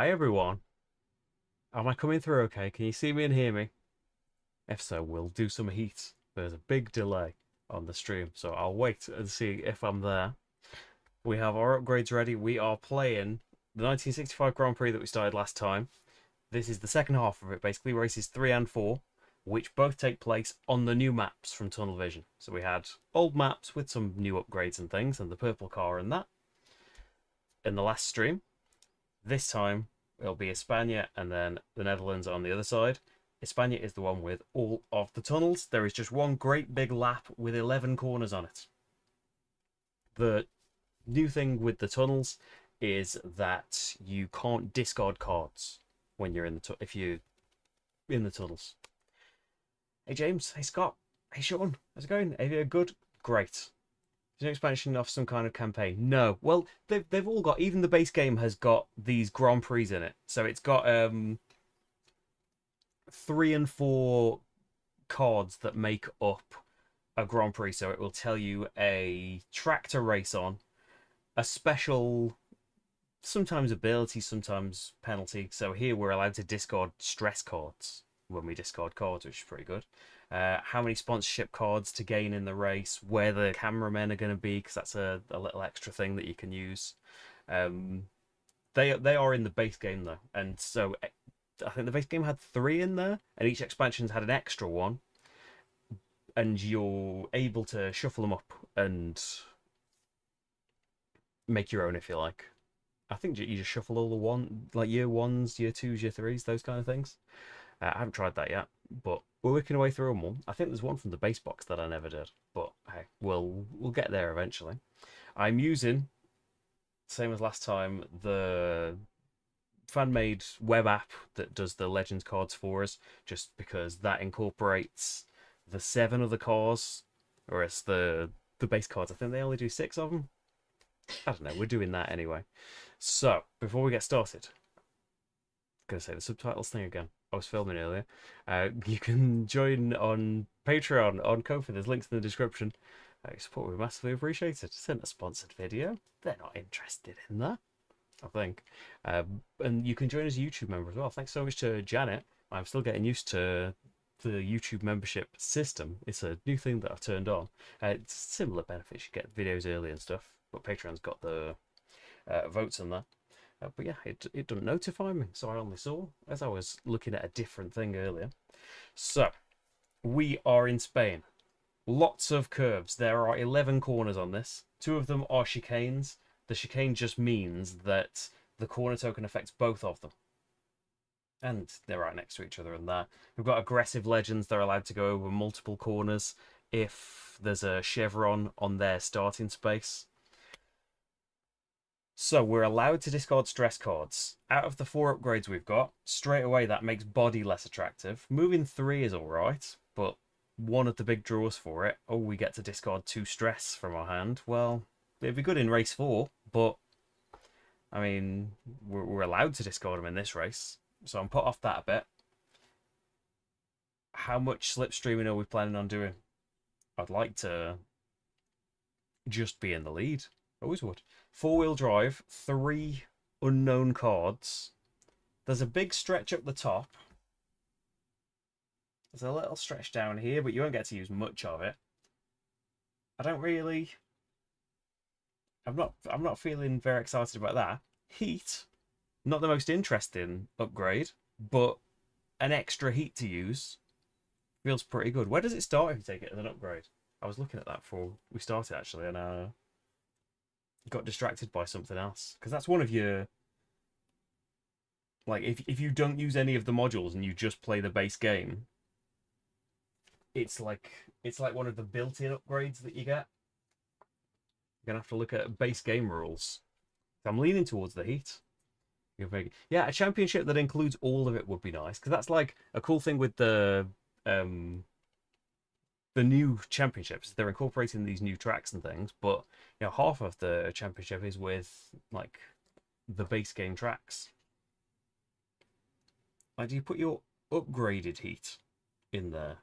Hi everyone. Am I coming through okay? Can you see me and hear me? If so, we'll do some heat. There's a big delay on the stream, so I'll wait and see if I'm there. We have our upgrades ready. We are playing the 1965 Grand Prix that we started last time. This is the second half of it, basically races 3 and 4, which both take place on the new maps from Tunnel Vision. So we had old maps with some new upgrades and things, and the purple car and that in the last stream. This time it'll be España and then the Netherlands on the other side. España is the one with all of the tunnels. There is just one great big lap with 11 corners on it. The new thing with the tunnels is that you can't discard cards when you're in the if you in the tunnels. Hey James, hey Scott, hey Sean, how's it going? Are you good? Great. Is an expansion of some kind of campaign? No. Well, they've all got. Even the base game has got these Grand Prix in it. So it's got 3 and 4 cards that make up a Grand Prix. So it will tell you a track to race on, a special, sometimes ability, sometimes penalty. So here we're allowed to discard stress cards when we discard cards, which is pretty good. How many sponsorship cards to gain in the race, where the cameramen are going to be, because that's a little extra thing that you can use. They are in the base game though, and so I think the base game had 3 in there, and each expansion's had an extra one, and you're able to shuffle them up and make your own if you like. I think you just shuffle all the year 1s, year 2s, year 3s, those kind of things. I haven't tried that yet, but we're working our way through them all. I think there's one from the base box that I never did, but hey, we'll get there eventually. I'm using, same as last time, the fan-made web app that does the Legends cards for us, just because that incorporates the 7 of the cars, whereas the base cards, I think they only do 6 of them. I don't know, we're doing that anyway. So, before we get started, I'm going to say the subtitles thing again. I was filming earlier. You can join on Patreon, on Ko-fi. There's links in the description. Your support would be massively appreciated. It's not a sponsored video. They're not interested in that, I think. And you can join as a YouTube member as well. Thanks so much to Janet. I'm still getting used to the YouTube membership system. It's a new thing that I've turned on. It's similar benefits. You get videos early and stuff, but Patreon's got the votes on that. But yeah, it doesn't notify me, so I only saw as I was looking at a different thing earlier. So, we are in Spain. Lots of curves. There are 11 corners on this. 2 of them are chicanes. The chicane just means that the corner token affects both of them. And they're right next to each other in there. We've got aggressive legends. They're allowed to go over multiple corners if there's a chevron on their starting space. So we're allowed to discard stress cards. Out of the 4 upgrades we've got, straight away that makes body less attractive. Moving 3 is alright, but one of the big draws for it, oh, we get to discard 2 stress from our hand. Well, it'd be good in race 4, but I mean, we're allowed to discard them in this race, so I'm put off that a bit. How much slipstreaming are we planning on doing? I'd like to just be in the lead. Always would. 4-wheel drive, 3 unknown cards. There's a big stretch up the top. There's a little stretch down here, but you won't get to use much of it. I don't really. I'm not feeling very excited about that. Heat, not the most interesting upgrade, but an extra heat to use feels pretty good. Where does it start if you take it as an upgrade? I was looking at that before we started actually, and got distracted by something else, because that's one of your, like, if you don't use any of the modules and you just play the base game, it's like one of the built-in upgrades that you get. You're gonna have to look at base game rules. I'm leaning towards the heat. Yeah, a championship that includes all of it would be nice, because that's like a cool thing with the new championships. They're incorporating these new tracks and things, but you know, half of the championship is with like the base game tracks. Like, do you put your upgraded heat in there?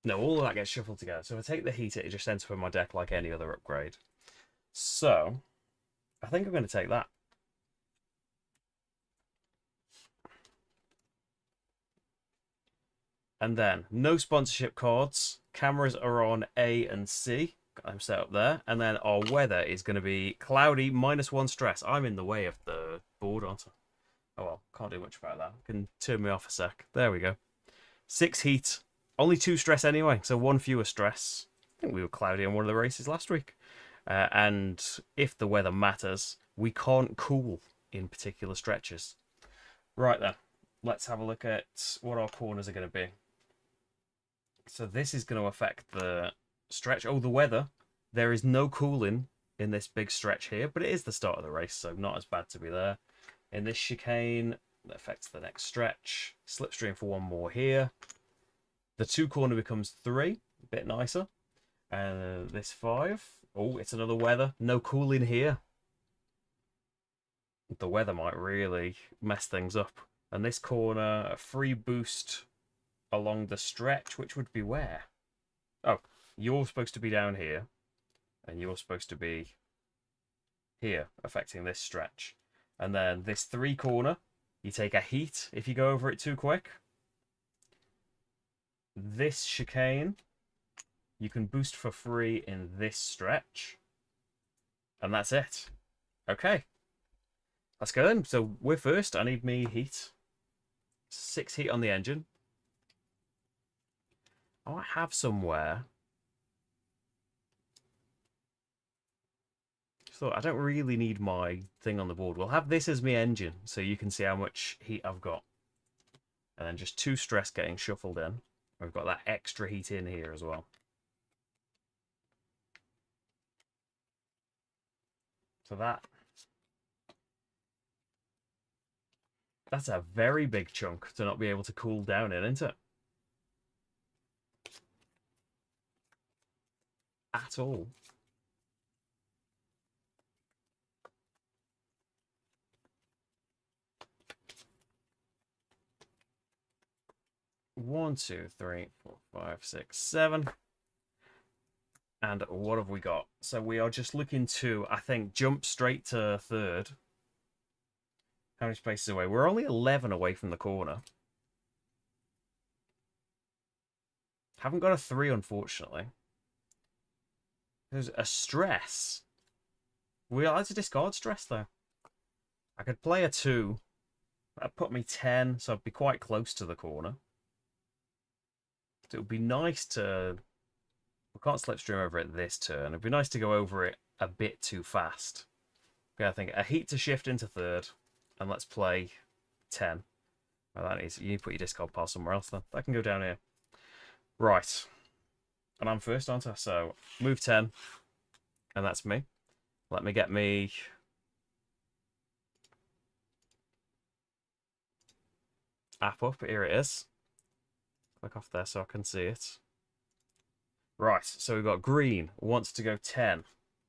No, all of that gets shuffled together. So if I take the heat, it just ends up in my deck like any other upgrade. So I think I'm going to take that. And then, no sponsorship cards. Cameras are on A and C. Got them set up there. And then our weather is going to be cloudy, -1 stress. I'm in the way of the board, aren't I? Oh well, can't do much about that. Can turn me off a sec. There we go. 6 heat. Only 2 stress anyway, so 1 fewer stress. I think we were cloudy on one of the races last week. And if the weather matters, we can't cool in particular stretches. Right then, let's have a look at what our corners are going to be. So this is going to affect the stretch. Oh, the weather. There is no cooling in this big stretch here, but it is the start of the race, so not as bad to be there. In this chicane, that affects the next stretch. Slipstream for 1 more here. The 2 corner becomes 3, a bit nicer. And this 5. Oh, it's another weather. No cooling here. The weather might really mess things up. And this corner, a free boost along the stretch, which would be where? Oh, you're supposed to be down here. And you're supposed to be here, affecting this stretch. And then this 3 corner, you take a heat if you go over it too quick. This chicane, you can boost for free in this stretch. And that's it. Okay. Let's go then. So we're first. I need me heat. 6 heat on the engine. I might have somewhere. Just thought I don't really need my thing on the board. We'll have this as my engine so you can see how much heat I've got. And then just 2 stress getting shuffled in. We've got that extra heat in here as well. So that's a very big chunk to not be able to cool down in, isn't it? At all. One, 2, 3, 4, 5, 6, 7. And what have we got? So we are just looking to, I think, jump straight to 3rd. How many spaces away? We're only 11 away from the corner. Haven't got a 3, unfortunately. There's a stress. We're allowed to discard stress, though. I could play a 2. That'd put me 10, so I'd be quite close to the corner. It would be nice to... We can't slipstream over it this turn. It'd be nice to go over it a bit too fast. Okay, I think a heat to shift into 3rd. And let's play 10. Well, that needs, you need to put your discard pile somewhere else then. That can go down here. Right. And I'm first, aren't I? So move 10. And that's me. Let me get me... app up. Here it is. Click off there so I can see it. Right, so we've got green wants to go 10.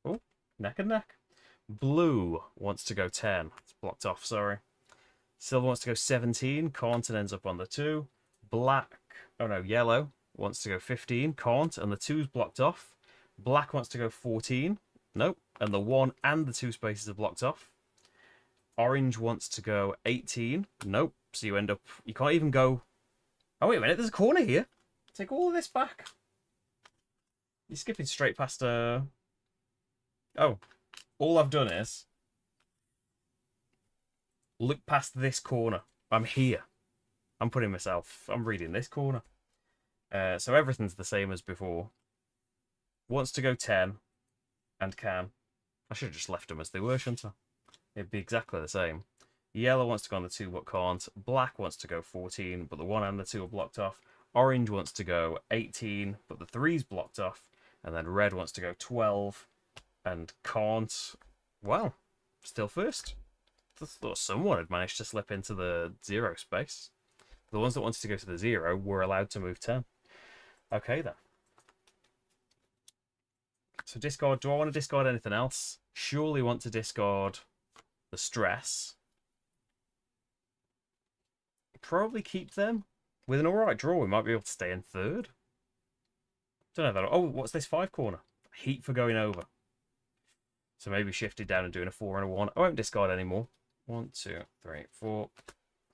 Oh, neck and neck. Blue wants to go 10. It's blocked off, sorry. Silver wants to go 17. Can't and ends up on the 2. Black, oh no, yellow wants to go 15. Can't, and the 2's blocked off. Black wants to go 14. Nope, and the 1 and the 2 spaces are blocked off. Orange wants to go 18. Nope, so you end up, you can't even go... Oh, wait a minute, there's a corner here. Take all of this back. You're skipping straight past Oh. All I've done is... look past this corner. I'm here. I'm putting myself... I'm reading this corner. So everything's the same as before. Wants to go 10. And can. I should have just left them as they were, shouldn't I? It'd be exactly the same. Yellow wants to go on the 2 but can't. Black wants to go 14 but the 1 and the 2 are blocked off. Orange wants to go 18 but the 3's blocked off. And then red wants to go 12 and can't. Well, still first. I thought someone had managed to slip into the 0 space. The ones that wanted to go to the 0 were allowed to move 10. Okay then. So discard, do I want to discard anything else? Surely want to discard the stress. Probably keep them. With an alright draw, we might be able to stay in 3rd. Don't know that. Oh, what's this 5 corner? Heat for going over. So maybe shifted down and doing a 4 and a 1. I won't discard anymore. 1, 2, 3, 4.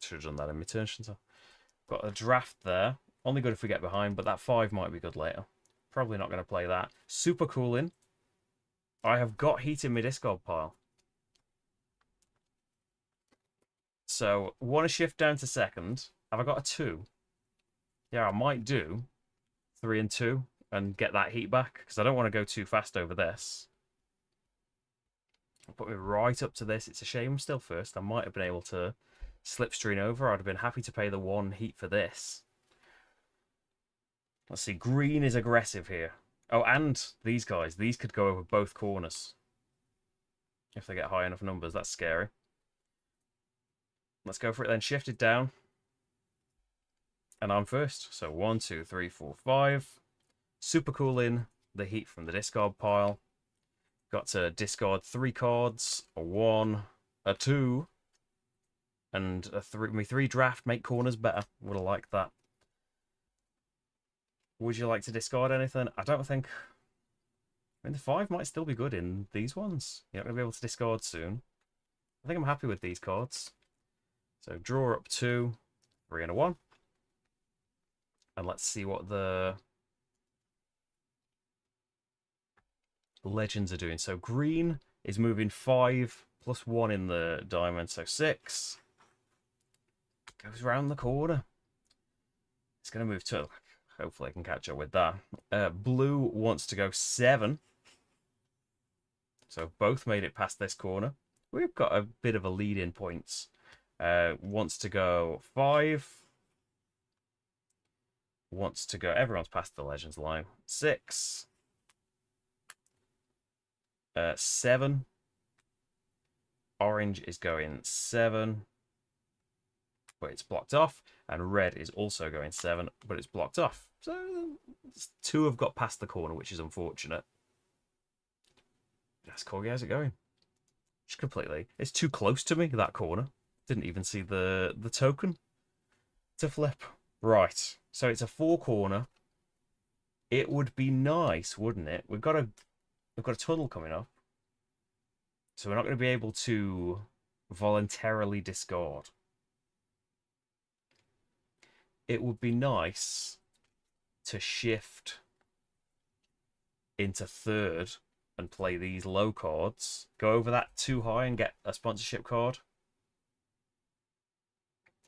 Should have done that in my turn, shouldn't I? Got a draft there. Only good if we get behind, but that 5 might be good later. Probably not going to play that. Super cooling. I have got heat in my discard pile. So, want to shift down to second. Have I got a 2? Yeah, I might do 3 and 2 and get that heat back, because I don't want to go too fast over this. I'll put me right up to this. It's a shame I'm still first. I might have been able to slipstream over. I'd have been happy to pay the 1 heat for this. Let's see. Green is aggressive here. Oh, and these guys. These could go over both corners. If they get high enough numbers. That's scary. Let's go for it then. Shift it down. And I'm first. So 1, 2, 3, 4, 5. Super cool in the heat from the discard pile. Got to discard 3 cards. A 1, a 2, and a 3. My 3 draft. Make corners better. Would have liked that. Would you like to discard anything? I don't think... I mean, the 5 might still be good in these ones. You're not going to be able to discard soon. I think I'm happy with these cards. So draw up 2, 3 and a 1. And let's see what the legends are doing. So green is moving 5 plus 1 in the diamond. So 6. Goes round the corner. It's going to move 2. Hopefully I can catch up with that. Blue wants to go 7. So both made it past this corner. We've got a bit of a lead in points. Wants to go 5. Wants to go... Everyone's past the Legends line. 6. 7. Orange is going 7. But it's blocked off. And red is also going 7. But it's blocked off. So 2 have got past the corner, which is unfortunate. That's Corgi. How's it going? Just completely... It's too close to me, that corner. Didn't even see the token to flip. Right. So it's a 4 corner. It would be nice, wouldn't it? We've got a tunnel coming up. So we're not going to be able to voluntarily discard. It would be nice to shift into third and play these low cards. Go over that too high and get a sponsorship card.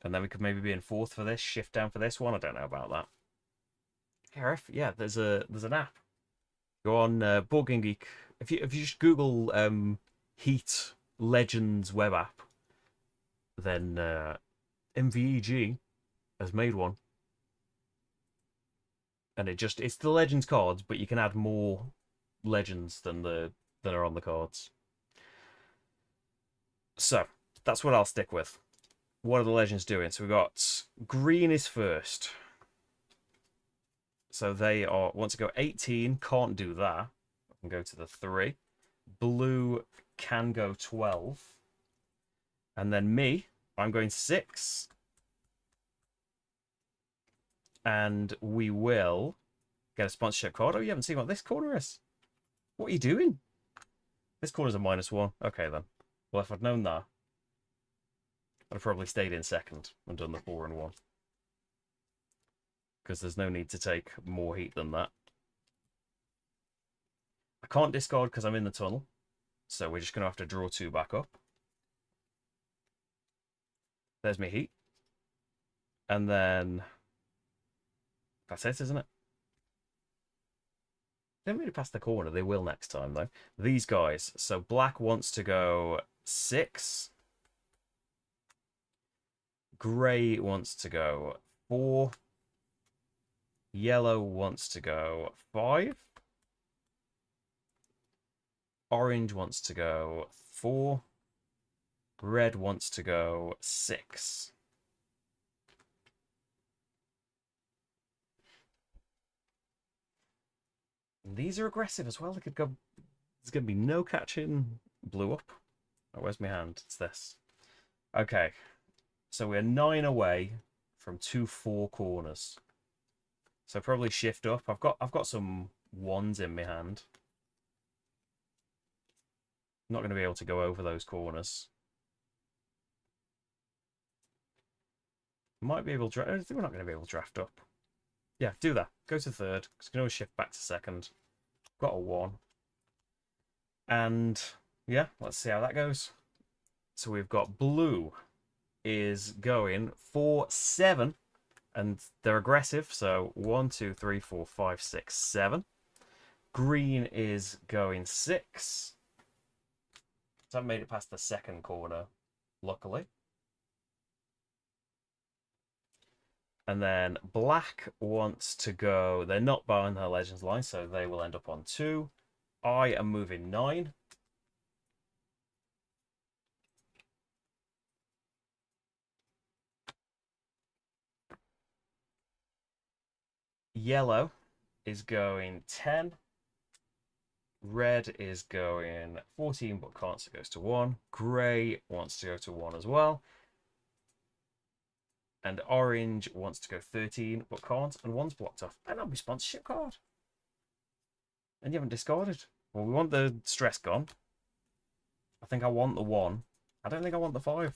And then we could maybe be in fourth for this, shift down for this one. I don't know about that. Yeah, there's an app. Go on Board Game Geek. If you just Google Heat Legends web app, then MVEG has made one. And it's the Legends cards, but you can add more Legends than are on the cards. So that's what I'll stick with. What are the Legends doing? So we've got green is first. So they want to go 18. Can't do that. I can go to the 3. Blue can go 12. And then me, I'm going 6. And we will get a sponsorship card. Oh, you haven't seen what this corner is. What are you doing? This corner's a -1. Okay, then. Well, if I'd known that, I'd have probably stayed in second and done the 4 and 1. Because there's no need to take more heat than that. I can't discard because I'm in the tunnel. So we're just going to have to draw 2 back up. There's my heat. And then... That's it, isn't it? They haven't made it past the corner. They will next time, though. These guys. So black wants to go 6. Grey wants to go 4. Yellow wants to go 5. Orange wants to go 4. Red wants to go 6. And these are aggressive as well. They could go... There's going to be no catching blue up. Oh, where's my hand? It's this. Okay. So we're 9 away from 2 4 corners. So probably shift up. I've got some 1s in my hand. Not going to be able to go over those corners. Might be able to... I think we're not going to be able to draft up. Yeah, do that. Go to third. Because you can always shift back to second. Got a 1. And, yeah, let's see how that goes. So we've got blue is going for 7. And they're aggressive. So 1, 2, 3, 4, 5, 6, 7. Green is going 6. So I've made it past the second corner, luckily. And then black wants to go... They're not behind the Legends line, so they will end up on 2. I am moving 9. Yellow is going 10. Red is going 14, but can't, so goes to 1. Grey wants to go to 1 as well. And orange wants to go 13, but can't, and 1's blocked off. And that'll be sponsorship card. And you haven't discarded. Well, we want the stress gone. I think I want the 1. I don't think I want the 5.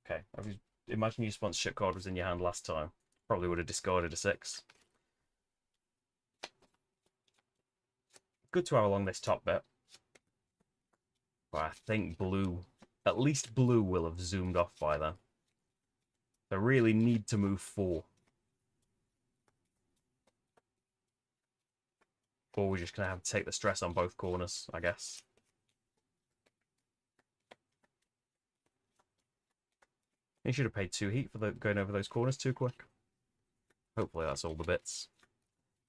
Okay, imagine your sponsorship card was in your hand last time. Probably would have discarded a 6. Good to have along this top bit. But I think blue, at least blue, will have zoomed off by then. They really need to move 4. Or we're just going to have to take the stress on both corners, I guess. You should have paid 2 heat for going over those corners too quick. Hopefully that's all the bits.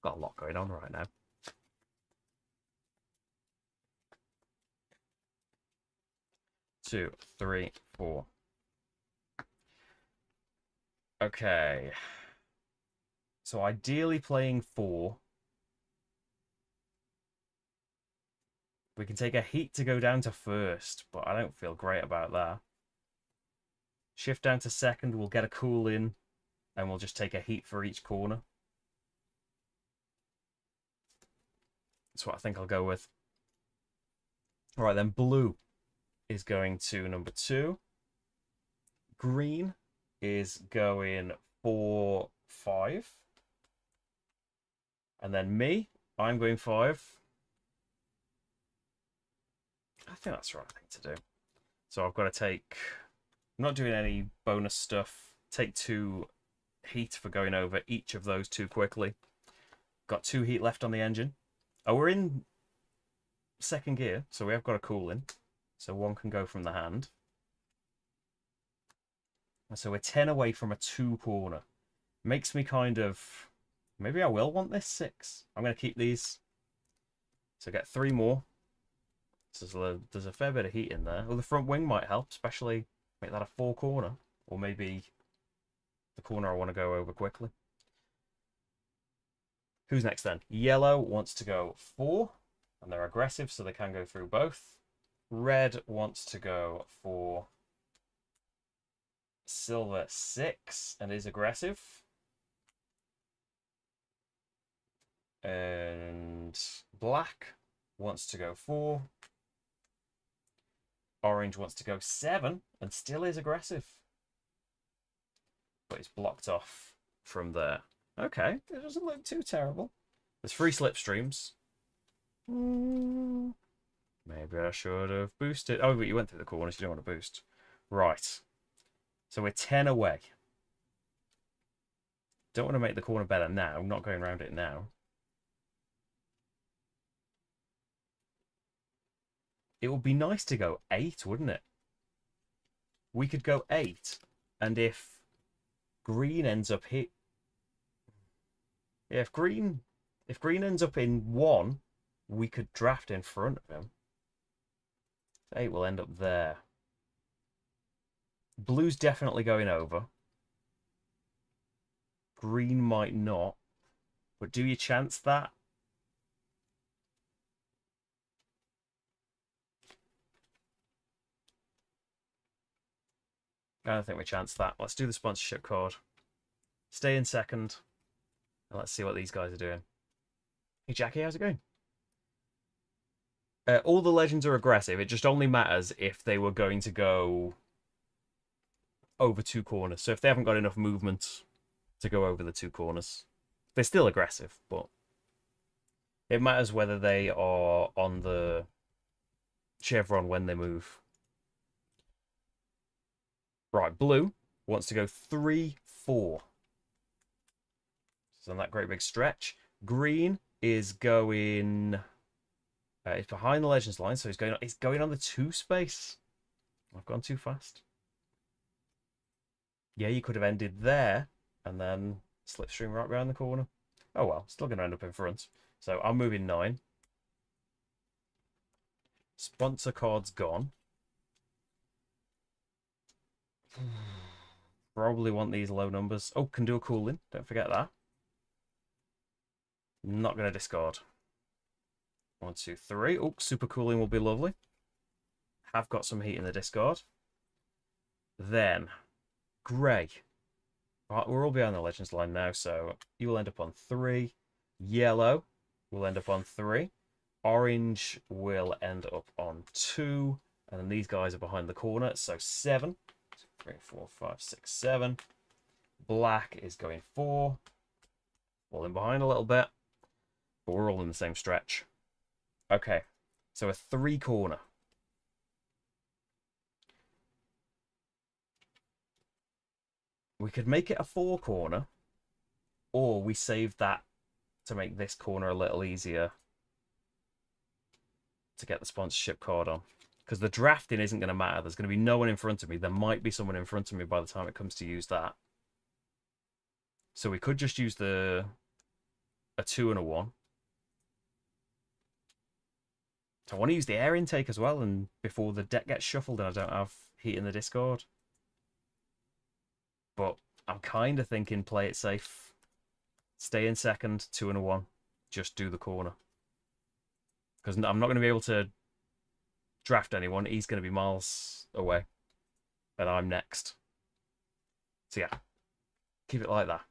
Got a lot going on right now. Two, 3, 4. Okay. So ideally playing 4. We can take a heat to go down to first, but I don't feel great about that. Shift down to second, we'll get a cool in, and we'll just take a heat for each corner. That's what I think I'll go with. All right, then blue is going to number 2. Green is going for 5. And then me, I'm going 5. I think that's the right thing to do. So I've got to take... I'm not doing any bonus stuff. Take 2 heat for going over each of those 2 quickly. Got 2 heat left on the engine. Oh, we're in second gear, so we have got a cool in. So 1 can go from the hand. And so we're 10 away from a 2 corner. Makes me kind of... Maybe I will want this 6. I'm going to keep these. So get 3 more. So there's a fair bit of heat in there. Well, the front wing might help, especially make that a 4 corner. Or maybe the corner I want to go over quickly. Who's next then? Yellow wants to go 4. And they're aggressive, so they can go through both. Red wants to go for silver 6 and is aggressive. And black wants to go 4. Orange wants to go 7 and still is aggressive. But it's blocked off from there. Okay, it doesn't look too terrible. There's 3 slipstreams. Maybe I should have boosted. Oh, but you went through the corners. You don't want to boost. Right. So we're 10 away. Don't want to make the corner better now. I'm not going around it now. It would be nice to go 8, wouldn't it? We could go 8. And if green ends up here... Yeah, if green ends up in 1, we could draft in front of him. 8 will end up there. Blue's definitely going over. Green might not. But do you chance that? I don't think we chance that. Let's do the sponsorship card. Stay in second. And let's see what these guys are doing. Hey, Jackie, how's it going? All the legends are aggressive. It just only matters if they were going to go over two corners. So if they haven't got enough movement to go over the two corners, they're still aggressive, but it matters whether they are on the chevron when they move. Right, blue wants to go 3-4. So on that great big stretch. Green is going. It's behind the legends line, so it's going on the 2 space. I've gone too fast. Yeah, you could have ended there and then slipstream right behind the corner. Oh well, still going to end up in front. So I'm moving 9. Sponsor card's gone. Probably want these low numbers. Oh, can do a cooling. Don't forget that. Not going to discard. 1, 2, 3. Oh, super cooling will be lovely. Have got some heat in the discard. Then, grey. Right, we're all behind the legends line now, so you will end up on 3. Yellow will end up on 3. Orange will end up on 2. And then these guys are behind the corner, so 7. 3, 4, 5, 6, 7. Black is going 4. Falling behind a little bit. But we're all in the same stretch. Okay, so a 3 corner. We could make it a 4 corner, or we save that to make this corner a little easier to get the sponsorship card on. Because the drafting isn't going to matter. There's going to be no one in front of me. There might be someone in front of me by the time it comes to use that. So we could just use a 2 and a 1. So I want to use the air intake as well, and before the deck gets shuffled and I don't have heat in the discard. But I'm kind of thinking play it safe. Stay in second, 2 and a 1. Just do the corner. Because I'm not going to be able to draft anyone. He's going to be miles away. And I'm next. So yeah, keep it like that.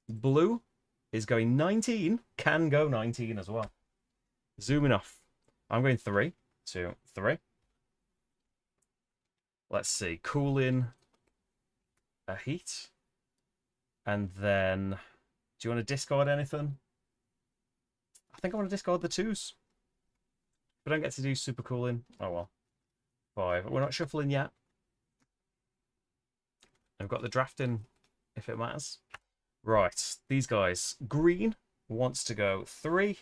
Blue is going 19. Can go 19 as well. Zooming off. I'm going 3, 2, 3. Let's see. Cooling a heat. And then, do you want to discard anything? I think I want to discard the 2s. But I don't get to do super cooling. Oh well. 5. We're not shuffling yet. I've got the drafting if it matters. Right, these guys. Green wants to go 3.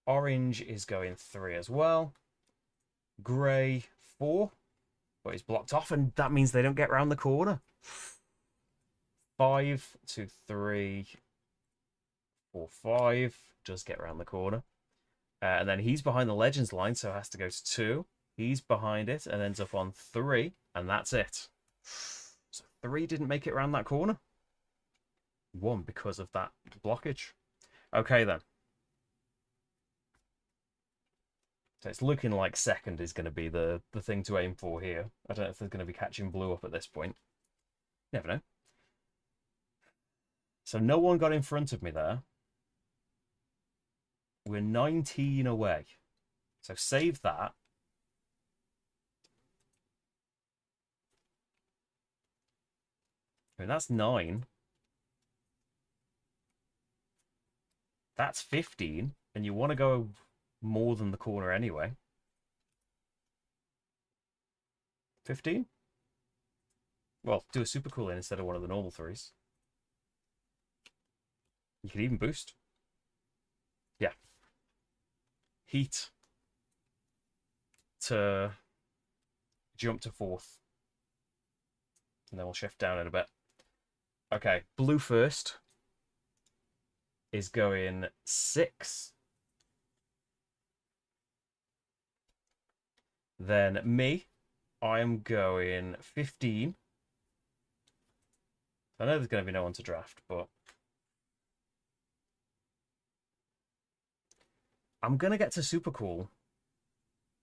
Orange is going 3 as well. Grey 4. But it's blocked off, and that means they don't get round the corner. 5, 2, 3, 4, 5. Does get round the corner. And then he's behind the legends line, so has to go to 2. He's behind it and ends up on 3. And that's it. So 3 didn't make it around that corner. 1 because of that blockage. Okay, then. So it's looking like second is going to be the thing to aim for here. I don't know if there's going to be catching blue up at this point. Never know. So no one got in front of me there. We're 19 away. So save that. I mean, that's 9. That's 15. And you want to go more than the corner anyway. 15? Well, do a super cool in instead of one of the normal 3s. You could even boost. Yeah. Heat to jump to 4th. And then we'll shift down in a bit. Okay, blue first is going 6. Then me, I'm going 15. I know there's going to be no one to draft, but I'm going to get to super cool.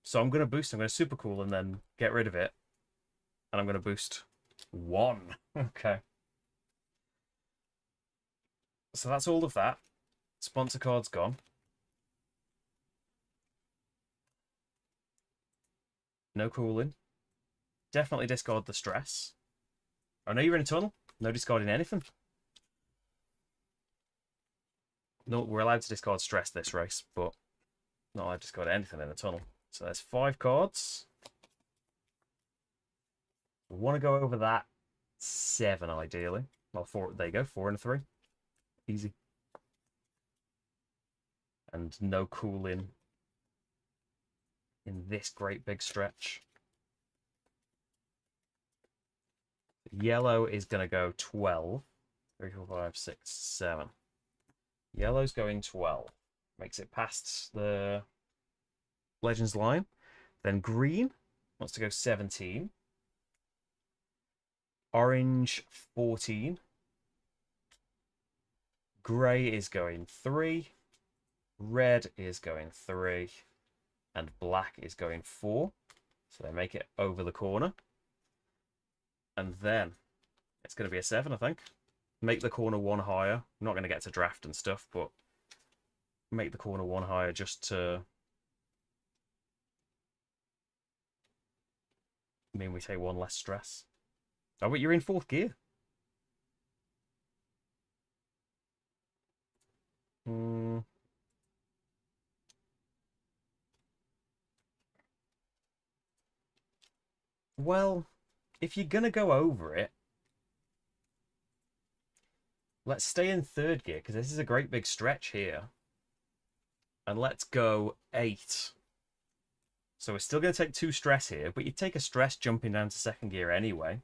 So I'm going to boost. I'm going to super cool and then get rid of it. And I'm going to boost 1. Okay. So that's all of that. Sponsor card's gone. No cooling. Definitely discard the stress. I know you're in a tunnel. No discarding anything. No, we're allowed to discard stress this race, but not allowed to discard anything in a tunnel. So there's 5 cards. We want to go over that 7 ideally. Well, 4. There you go. 4 and a 3. Easy. And no cooling in this great big stretch. Yellow is going to go 12. 3, 4, 5, 6, 7. Yellow's going 12. Makes it past the Legends line. Then green wants to go 17. Orange, 14. Grey is going 3. Red is going 3. And black is going 4. So they make it over the corner. And then it's going to be a 7, I think. Make the corner 1 higher. I'm not going to get to draft and stuff, but make the corner 1 higher just to mean we take 1 less stress. Oh, but you're in 4th gear. Well, if you're going to go over it, let's stay in 3rd gear, because this is a great big stretch here. And let's go 8. So we're still going to take 2 stress here, but you take a stress jumping down to 2nd gear anyway.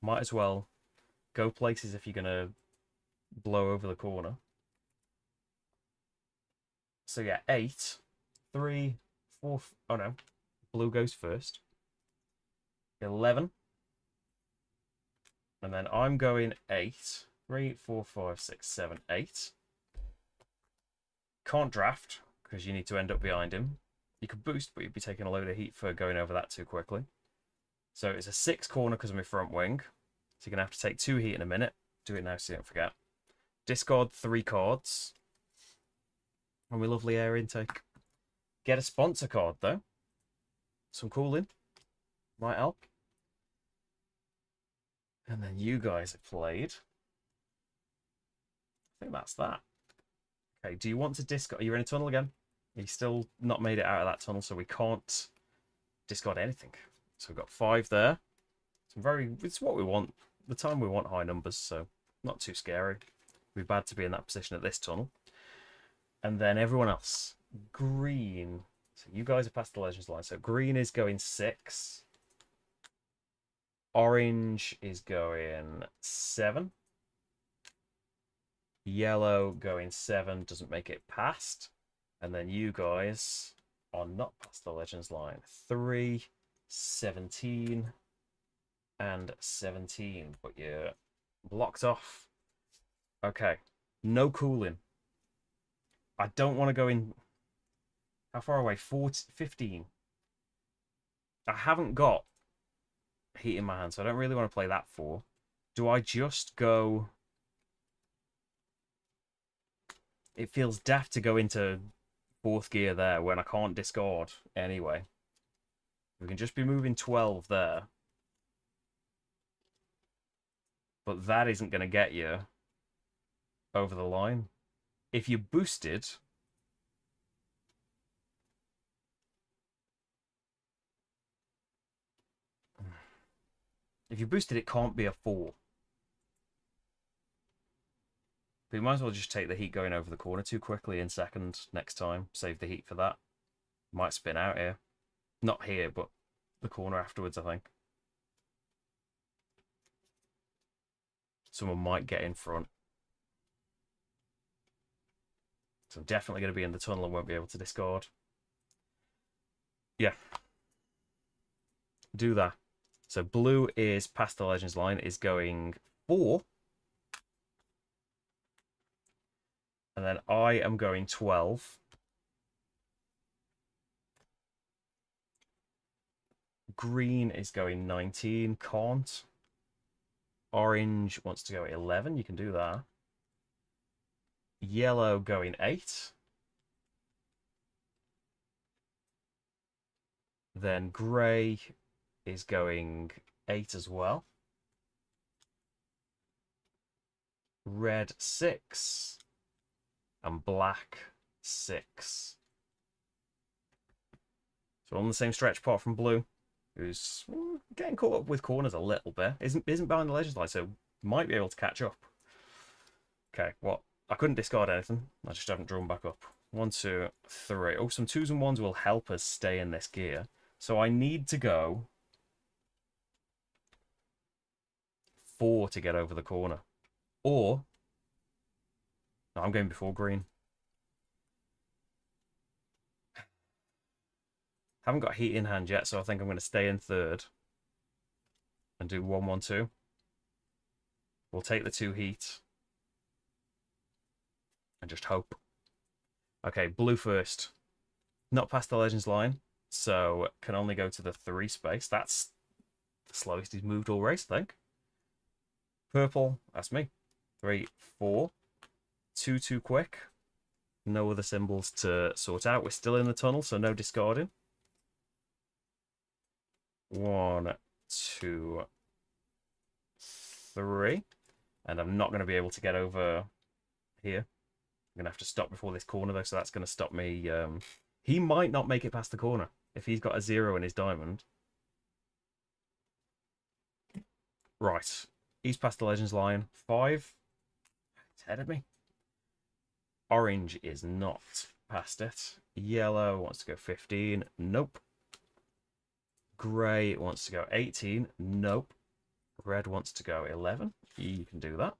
Might as well go places if you're going to blow over the corner. So yeah, 8, 3, 4, oh no, blue goes first. 11. And then I'm going 8. 3, 4, 5, 6, 7, 8. Can't draft, because you need to end up behind him. You could boost, but you'd be taking a load of heat for going over that too quickly. So it's a 6 corner because of my front wing. So you're going to have to take 2 heat in a minute. Do it now so you don't forget. Discard 3 cards. And we lovely air intake. Get a sponsor card, though. Some cooling. Might help. And then you guys have played. I think that's that. Okay, do you want to discard? You're in a tunnel again. You still not made it out of that tunnel, so we can't discard anything. So we've got 5 there. It's what we want. The time we want high numbers, so not too scary. It'd be bad to be in that position at this tunnel. And then everyone else. Green. So you guys are past the Legends line. So green is going 6. Orange is going 7. Yellow going 7 doesn't make it past. And then you guys are not past the Legends line. 3, 17, and 17. But you're blocked off. Okay. No cooling. I don't want to go in... How far away? 15. I haven't got heat in my hand, so I don't really want to play that 4. Do I just go... It feels daft to go into 4th gear there when I can't discard anyway. We can just be moving 12 there. But that isn't going to get you over the line. If you boosted... If you boosted, it can't be a 4. But you might as well just take the heat going over the corner too quickly in 2nd next time. Save the heat for that. Might spin out here. Not here, but the corner afterwards, I think. Someone might get in front. So I'm definitely going to be in the tunnel and won't be able to discard. Yeah. Do that. So blue is past the Legends line, is going 4. And then I am going 12. Green is going 19. Can't. Orange wants to go 11. You can do that. Yellow going 8. Then grey is going 8 as well. Red 6. And black 6. So on the same stretch apart from blue, who's getting caught up with corners a little bit. Isn't behind the legends line, so might be able to catch up. Okay, what? I couldn't discard anything. I just haven't drawn back up. 1, 2, 3. Oh, some 2s and 1s will help us stay in this gear. So I need to go 4 to get over the corner. Or, no, I'm going before green. Haven't got heat in hand yet, so I think I'm going to stay in third. And do 1, 1, 2. We'll take the 2 heat. And just hope. Okay, blue first. Not past the legends line, so can only go to the 3 space. That's the slowest he's moved all race, I think. Purple, that's me. 3, 4. 2 too quick. No other symbols to sort out. We're still in the tunnel, so no discarding. 1, 2, 3. And I'm not going to be able to get over here. I'm going to have to stop before this corner, though, so that's going to stop me. He might not make it past the corner if he's got a 0 in his diamond. Right. He's past the legends line. 5. It's ahead of me. Orange is not past it. Yellow wants to go 15. Nope. Grey wants to go 18. Nope. Red wants to go 11. You can do that.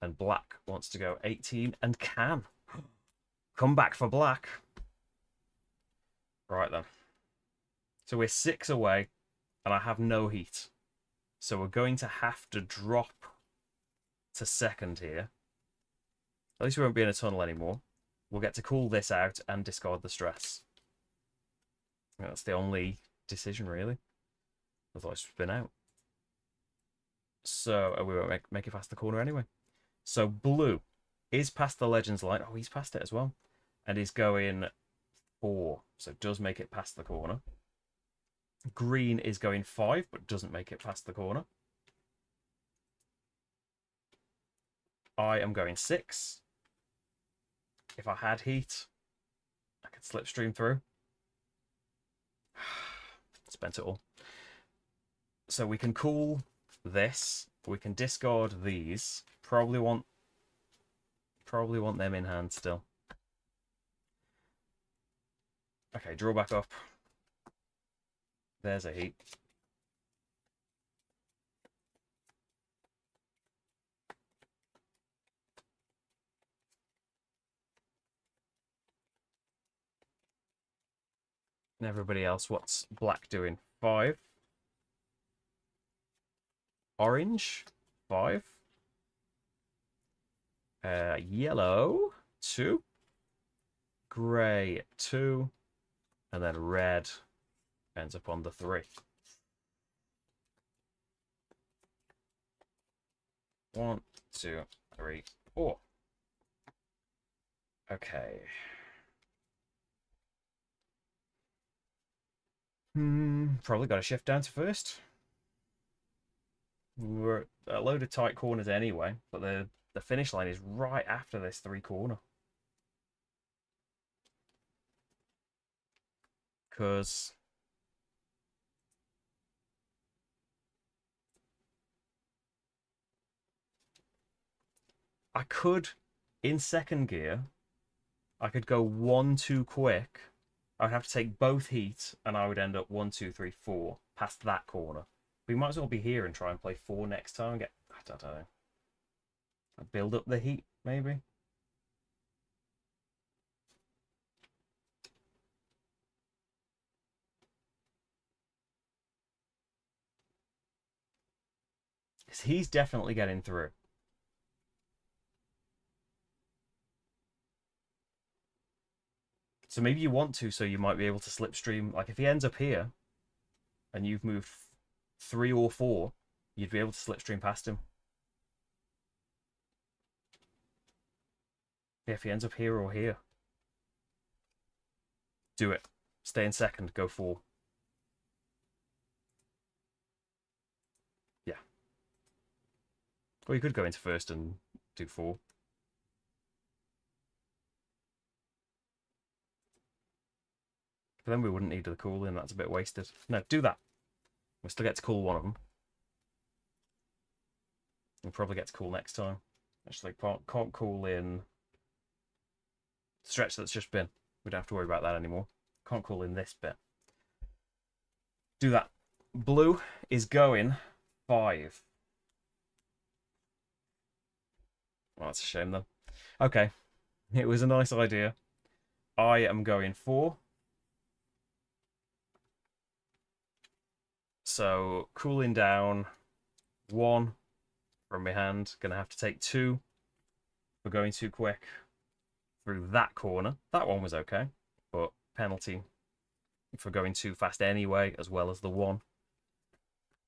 And black wants to go 18 and can. Come back for black. Right then. So we're 6 away and I have no heat. So we're going to have to drop to second here. At least we won't be in a tunnel anymore. We'll get to cool this out and discard the stress. That's the only decision, really. Otherwise, spin out. So we won't make it past the corner anyway. So blue is past the legends line. Oh, he's past it as well. And he's going 4. So does make it past the corner. Green is going 5, but doesn't make it past the corner. I am going 6. If I had heat, I could slipstream through. Spent it all. So we can cool this. We can discard these. Probably want them in hand still. Okay, draw back up. There's a heat. And everybody else, what's black doing? 5. Orange, 5. Yellow, 2. Grey, 2. And then red ends up on the 3. 1, 2, 3, 4. Okay. Probably got to shift down to first. We're a load of tight corners anyway, but the finish line is right after this 3 corner. Because I could, in second gear, I could go 1 too quick. I'd have to take both heat, and I would end up 1, 2, 3, 4 past that corner. We might as well be here and try and play 4 next time and get, I don't know, build up the heat, maybe. He's definitely getting through. So maybe you want to, so you might be able to slipstream. Like if he ends up here, and you've moved 3 or 4, you'd be able to slipstream past him. Yeah, if he ends up here or here. Do it. Stay in second, go 4. Or you could go into first and do 4. But then we wouldn't need the cool in. That's a bit wasted. No, do that. We'll still get to cool one of them. We'll probably get to cool next time. Actually, can't cool in stretch that's just been. We don't have to worry about that anymore. Can't cool in this bit. Do that. Blue is going 5. Well, that's a shame then. Okay. It was a nice idea. I am going 4. So, cooling down 1 from my hand. Gonna have to take 2 for going too quick through that corner. That one was okay, but penalty for going too fast anyway, as well as the 1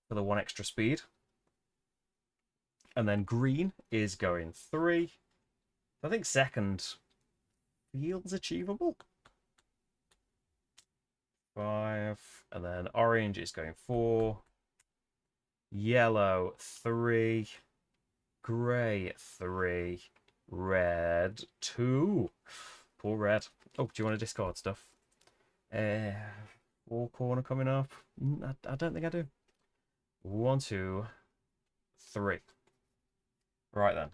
for the 1 extra speed. And then green is going 3. I think second feels achievable. 5. And then orange is going 4. Yellow 3. Grey 3. Red 2. Poor red. Oh, do you want to discard stuff? 4 corner coming up. I don't think I do. 1, 2, 3. Right then.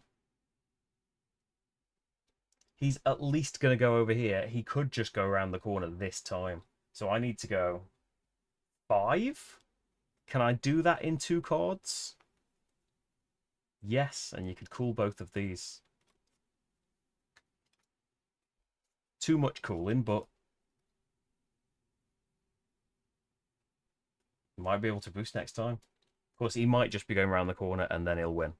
He's at least going to go over here. He could just go around the corner this time. So I need to go 5. Can I do that in 2 cards? Yes, and you could cool both of these. Too much cooling, but might be able to boost next time. Of course, he might just be going around the corner and then he'll win.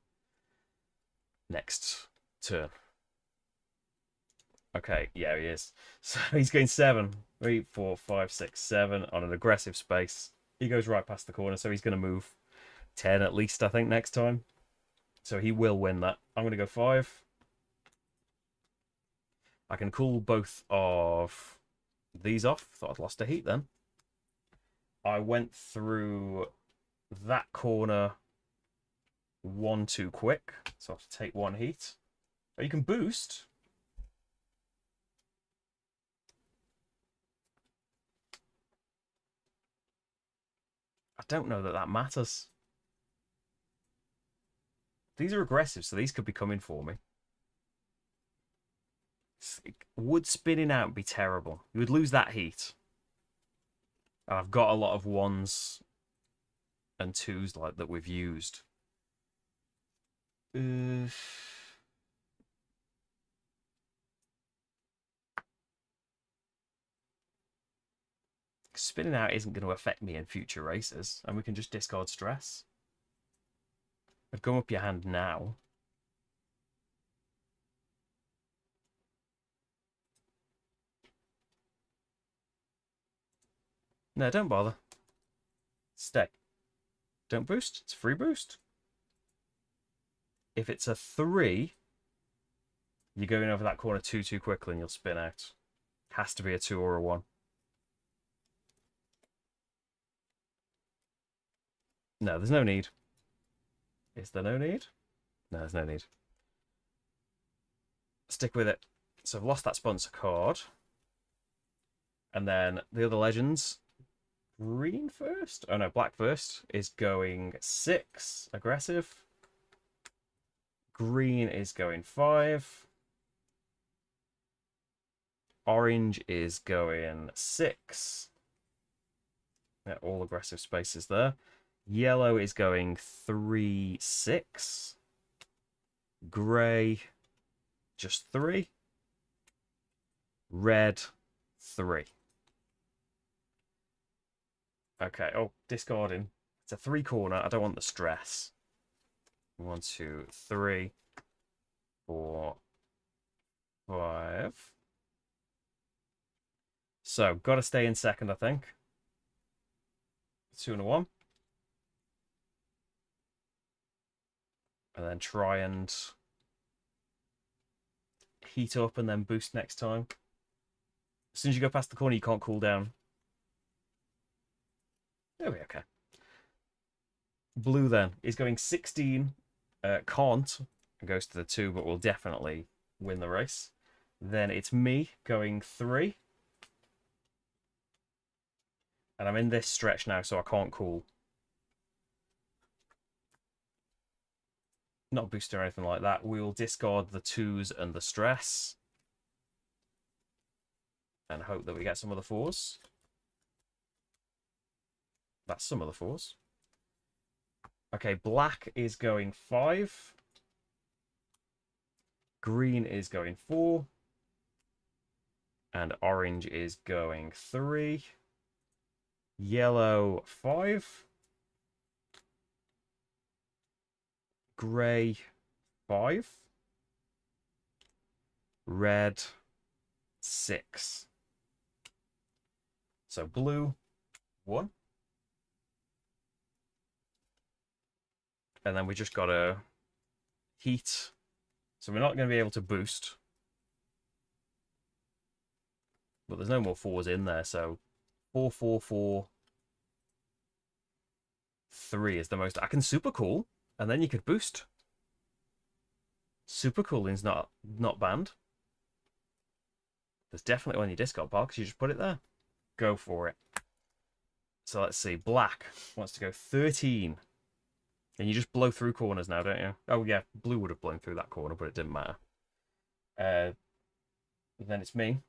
Next turn. Okay, yeah, he is. So he's going 7. 3, 4, 5, 6, 7 on an aggressive space. He goes right past the corner, so he's going to move 10 at least, I think, next time. So he will win that. I'm going to go 5. I can cool both of these off. Thought I'd lost a heat then. I went through that corner 1 too quick, so I have to take 1 heat. Oh, you can boost. I don't know that that matters. These are aggressive, so these could be coming for me. Would spinning out be terrible? You would lose that heat. I've got a lot of 1s and 2s like that we've used. Spinning out isn't going to affect me in future races, and we can just discard stress. I'd gum up your hand now. No, don't bother. Stay. Don't boost. It's a free boost. If it's a 3, you're going over that corner 2 too quickly and you'll spin out. Has to be a 2 or a 1. No, there's no need. Is there no need? No, there's no need. Stick with it. So I've lost that sponsor card. And then the other legends. Green first? Oh no, black first is going 6. Aggressive. Green is going 5. Orange is going 6. Yeah, all aggressive spaces there. Yellow is going 3, 6. Grey, just 3. Red, 3. Okay, oh, discarding. It's a 3 corner. I don't want the stress. 1, 2, 3, 4, 5. So, got to stay in second, I think. 2 and a 1. And then try and heat up and then boost next time. As soon as you go past the corner, you can't cool down. There we go, okay. Blue then is going 16 Can't, goes to the 2, but will definitely win the race. Then it's me going 3. And I'm in this stretch now, so I can't cool. Not booster or anything like that. We will discard the 2s and the stress. And hope that we get some of the 4s. That's some of the 4s. Okay, black is going 5. Green is going 4. And orange is going 3. Yellow 5. Grey 5. Red 6. So blue 1. And then we just got to heat. So we're not going to be able to boost. But there's no more 4s in there, so 4, 4, 4. 3 is the most. I can super cool, and then you could boost. Super cooling's not banned. There's definitely on your discard pile because you just put it there. Go for it. So let's see. Black wants to go 13. And you just blow through corners now, don't you? Oh, yeah. Blue would have blown through that corner, but it didn't matter. Then it's me.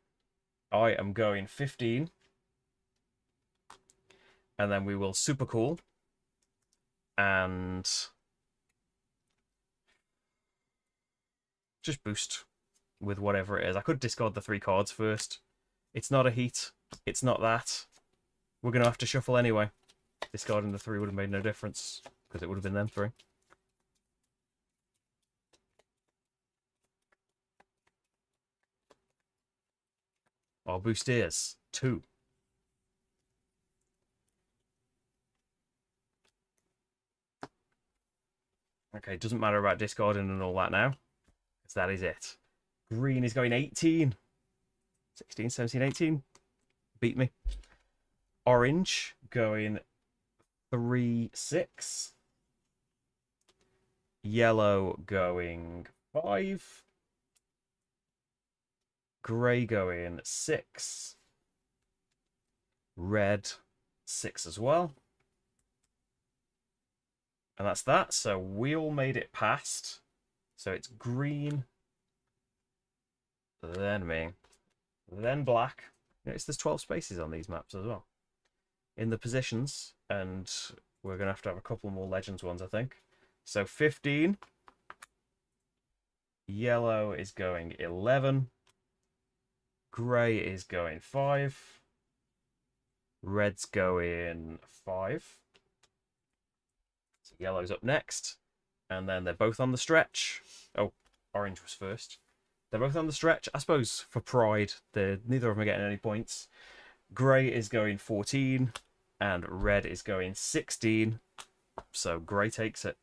I am going 15. And then we will super cool. And just boost with whatever it is. I could discard the 3 cards first. It's not a heat. It's not that. We're going to have to shuffle anyway. Discarding the 3 would have made no difference because it would have been them 3. Our boost is 2. Okay, doesn't matter about discarding and all that now. Because that is it. Green is going 18. 16, 17, 18. Beat me. Orange going 3, 6. Yellow going 5. Grey going 6. Red 6 as well. And that's that. So we all made it past. So it's green. Then me. Then black. Notice there's 12 spaces on these maps as well. In the positions. And we're going to have a couple more Legends ones, I think. So 15. Yellow is going 11. Grey is going 5. Red's going 5. So yellow's up next. And then they're both on the stretch. Oh, orange was first. They're both on the stretch. I suppose for pride, neither of them are getting any points. Grey is going 14. And red is going 16. So Grey takes it.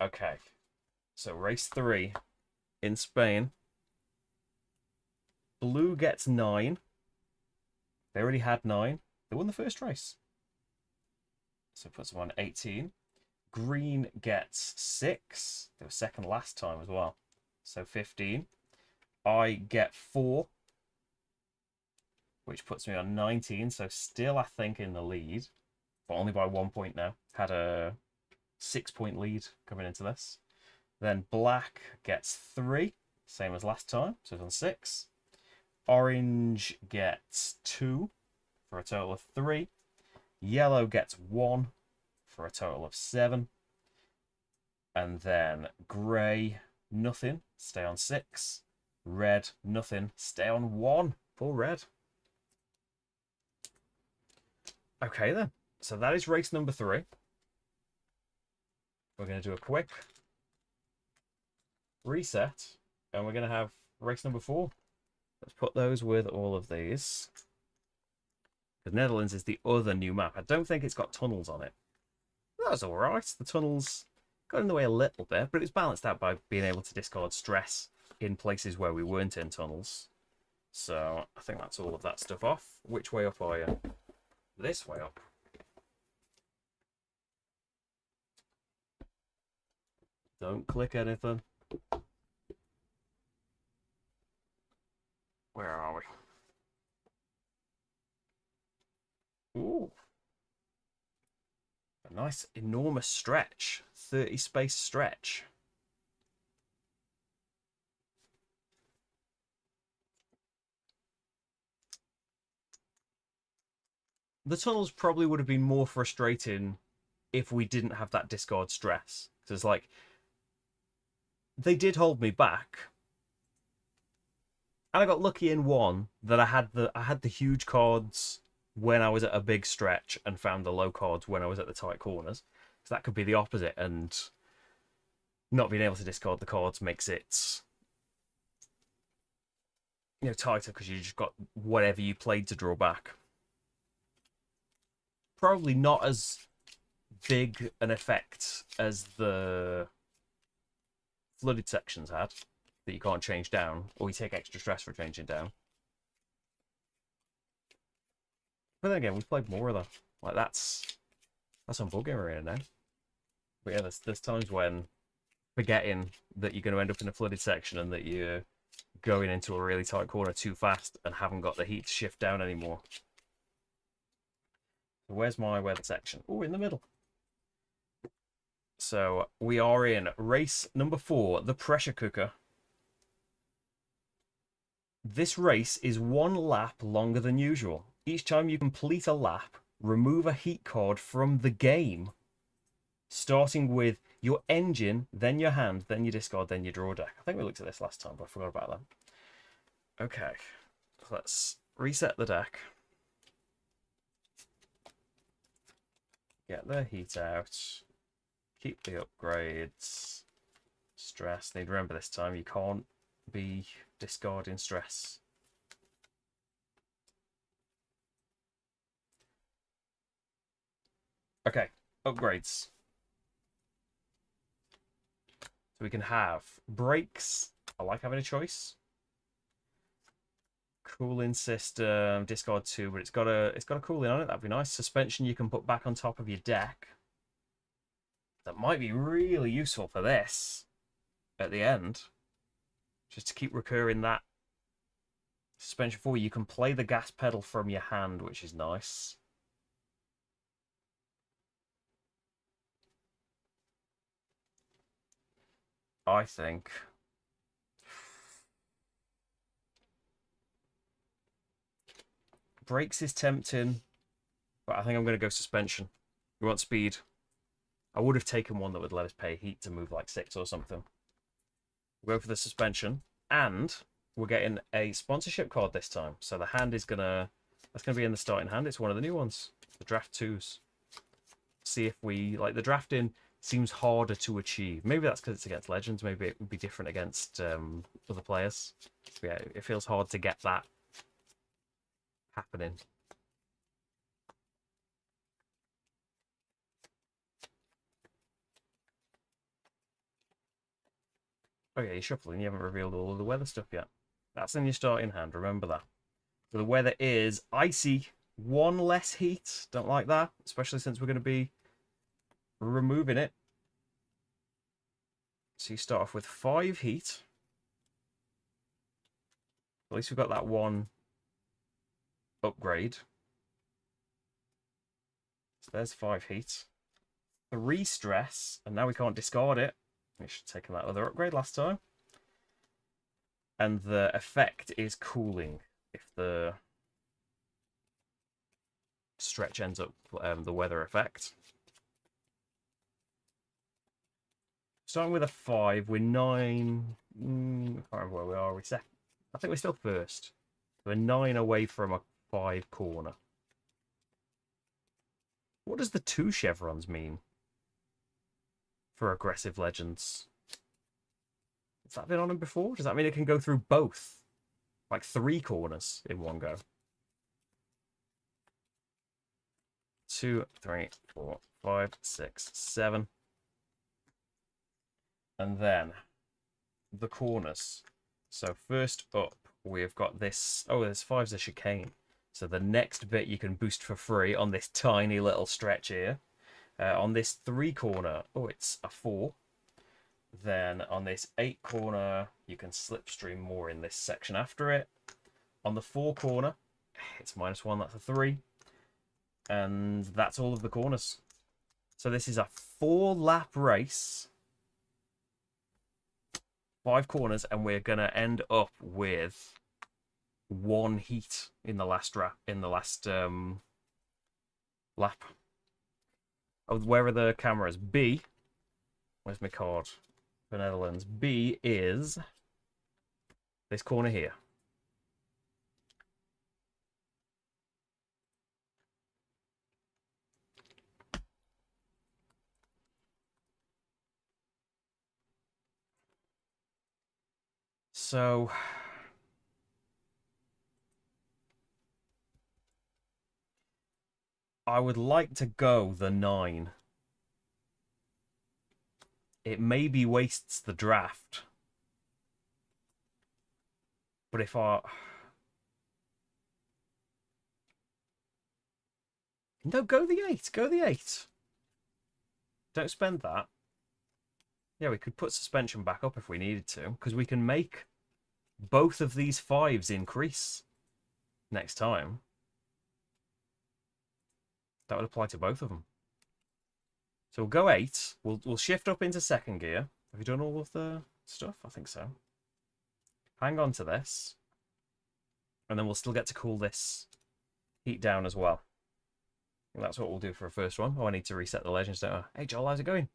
Okay. So race 3 in Spain. Blue gets 9. They already had 9. They won the first race. So it puts them on 18. Green gets 6. They were second last time as well. So 15. I get 4. Which puts me on 19. So still, I think, in the lead. But only by 1 point now. Had a 6-point lead coming into this. Then black gets 3. Same as last time. So it's on 6. Orange gets 2 for a total of 3. Yellow gets 1 for a total of 7. And then grey, nothing, stay on 6. Red, nothing, stay on 1. Poor red. Okay then, so that is race number 3. We're going to do a quick reset, and we're going to have race number 4. Let's put those with all of these. Because Netherlands is the other new map. I don't think it's got tunnels on it. That was alright. The tunnels got in the way a little bit, but it's balanced out by being able to discard stress in places where we weren't in tunnels. So I think that's all of that stuff off. Which way up are you? This way up. Don't click anything. Where are we? Ooh. A nice, enormous stretch. 30 space stretch. The tunnels probably would have been more frustrating if we didn't have that discard stress. Because it's like, they did hold me back. And I got lucky in one that I had the huge cards when I was at a big stretch and found the low cards when I was at the tight corners. So that could be the opposite, and not being able to discard the cards makes it, you know, tighter because you just got whatever you played to draw back. Probably not as big an effect as the flooded sections had, that you can't change down, or you take extra stress for changing down. But then again, we've played more of that. Like, that's on board game arena now. But yeah, there's times when forgetting that you're going to end up in a flooded section and that you're going into a really tight corner too fast and haven't got the heat to shift down anymore. So where's my weather section? Oh, in the middle. So we are in race number 4, the pressure cooker. This race is 1 lap longer than usual. Each time you complete a lap, remove a heat card from the game, starting with your engine, then your hand, then your discard, then your draw deck. I think we looked at this last time, but I forgot about that. Okay, let's reset the deck. Get the heat out. Keep the upgrades. Stress. Need to remember this time you can't be discarding stress. Okay, upgrades. So we can have brakes. I like having a choice. Cooling system, discard 2, but it's got a cooling on it. That'd be nice. Suspension you can put back on top of your deck. That might be really useful for this at the end. Just to keep recurring that suspension for you. You can play the gas pedal from your hand, which is nice. I think brakes is tempting, but I think I'm going to go suspension. We want speed. I would have taken one that would let us pay heat to move like 6 or something. We'll go for the suspension, and we're getting a sponsorship card this time. So the hand is that's gonna be in the starting hand. It's one of the new ones, the draft 2s. See if we like the drafting seems harder to achieve. Maybe that's because it's against legends. Maybe it would be different against other players. But yeah, it feels hard to get that happening. Okay, you're shuffling. You haven't revealed all of the weather stuff yet. That's in your starting hand. Remember that. So the weather is icy. 1 less heat. Don't like that, especially since we're going to be removing it. So you start off with 5 heat. At least we've got that 1 upgrade. So there's 5 heat. 3 stress, and now we can't discard it. We should have taken that other upgrade last time. And the effect is cooling. If the stretch ends up the weather effect. Starting with a 5, we're 9. I can't remember where we are. I think we're still first. We're 9 away from a 5 corner. What does the 2 chevrons mean for aggressive legends? Has that been on them before? Does that mean it can go through both? Like 3 corners in one go? 2, 3, 4, 5, 6, 7. And then the corners. So first up, we've got this. Oh, there's 5's a chicane. So the next bit you can boost for free on this tiny little stretch here. On this 3 corner, oh, it's a 4. Then on this 8 corner, you can slipstream more in this section after it. On the 4 corner, it's -1, that's a 3. And that's all of the corners. So this is a 4-lap race. 5 corners, and we're going to end up with 1 heat in the last lap. Oh, where are the cameras? B. Where's my card? For Netherlands. B is this corner here. So I would like to go the 9. It maybe wastes the draft. But if I... No, go the 8. Go the 8. Don't spend that. Yeah, we could put suspension back up if we needed to, because we can make both of these 5s increase next time. That would apply to both of them. So we'll go 8. We'll shift up into 2nd gear. Have you done all of the stuff? I think so. Hang on to this. And then we'll still get to cool this heat down as well. And that's what we'll do for a first one. Oh, I need to reset the legends, don't I? Hey, Joel, how's it going?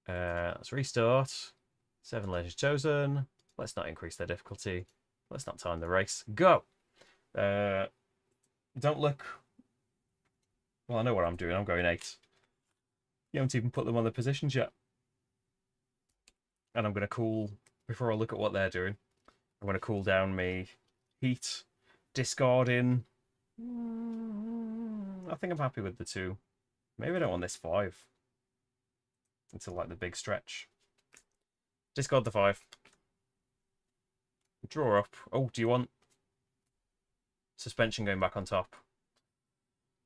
Let's restart. 7 legends chosen. Let's not increase their difficulty. Let's not time the race. Go! Don't look... Well, I know what I'm doing. I'm going 8. You haven't even put them on the positions yet. And I'm going to cool... Before I look at what they're doing, I'm going to cool down my heat. Discarding... I think I'm happy with the 2. Maybe I don't want this 5. Until, like, the big stretch. Discard the 5. Draw up. Oh, do you want suspension going back on top?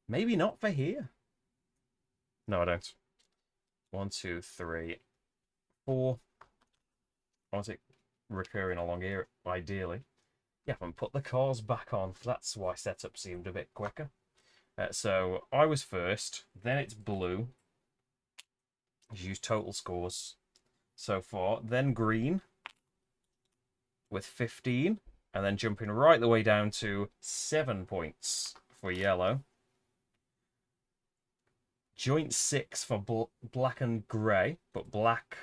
Maybe not for here. No, I don't. 1, 2, 3, 4. I want it recurring along here, ideally. Yeah, and put the cars back on. That's why setup seemed a bit quicker. So I was first. Then it's blue. Use total scores so far. Then green with 15. And then jumping right the way down to 7 points for yellow. Joint 6 for black and grey. But black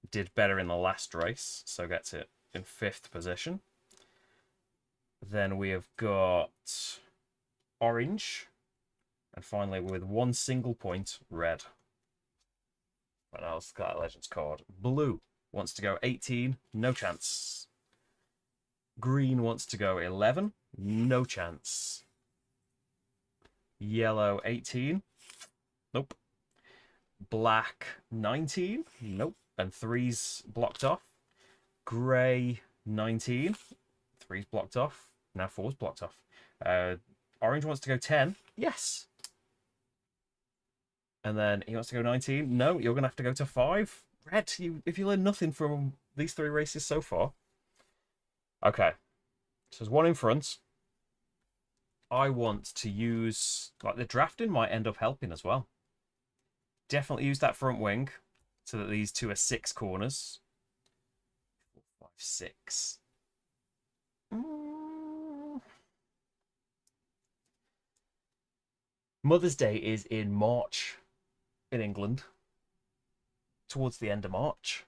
did better in the last race. So gets it in 5th position. Then we have got orange. And finally, with 1 single point, red. Right now, let's look at that Legends card. Blue wants to go 18, no chance. Green wants to go 11, no chance. Yellow 18, nope. Black 19, nope. And 3's blocked off. Grey 19, 3's blocked off. Now 4's blocked off. Orange wants to go 10, yes. And then he wants to go 19. No, you're going to have to go to 5. Red, if you learn nothing from these 3 races so far. Okay. So there's 1 in front. I want to use... Like, the drafting might end up helping as well. Definitely use that front wing so that these 2 are 6 corners. 4, 5, 6. Mother's Day is in March. In England, towards the end of March.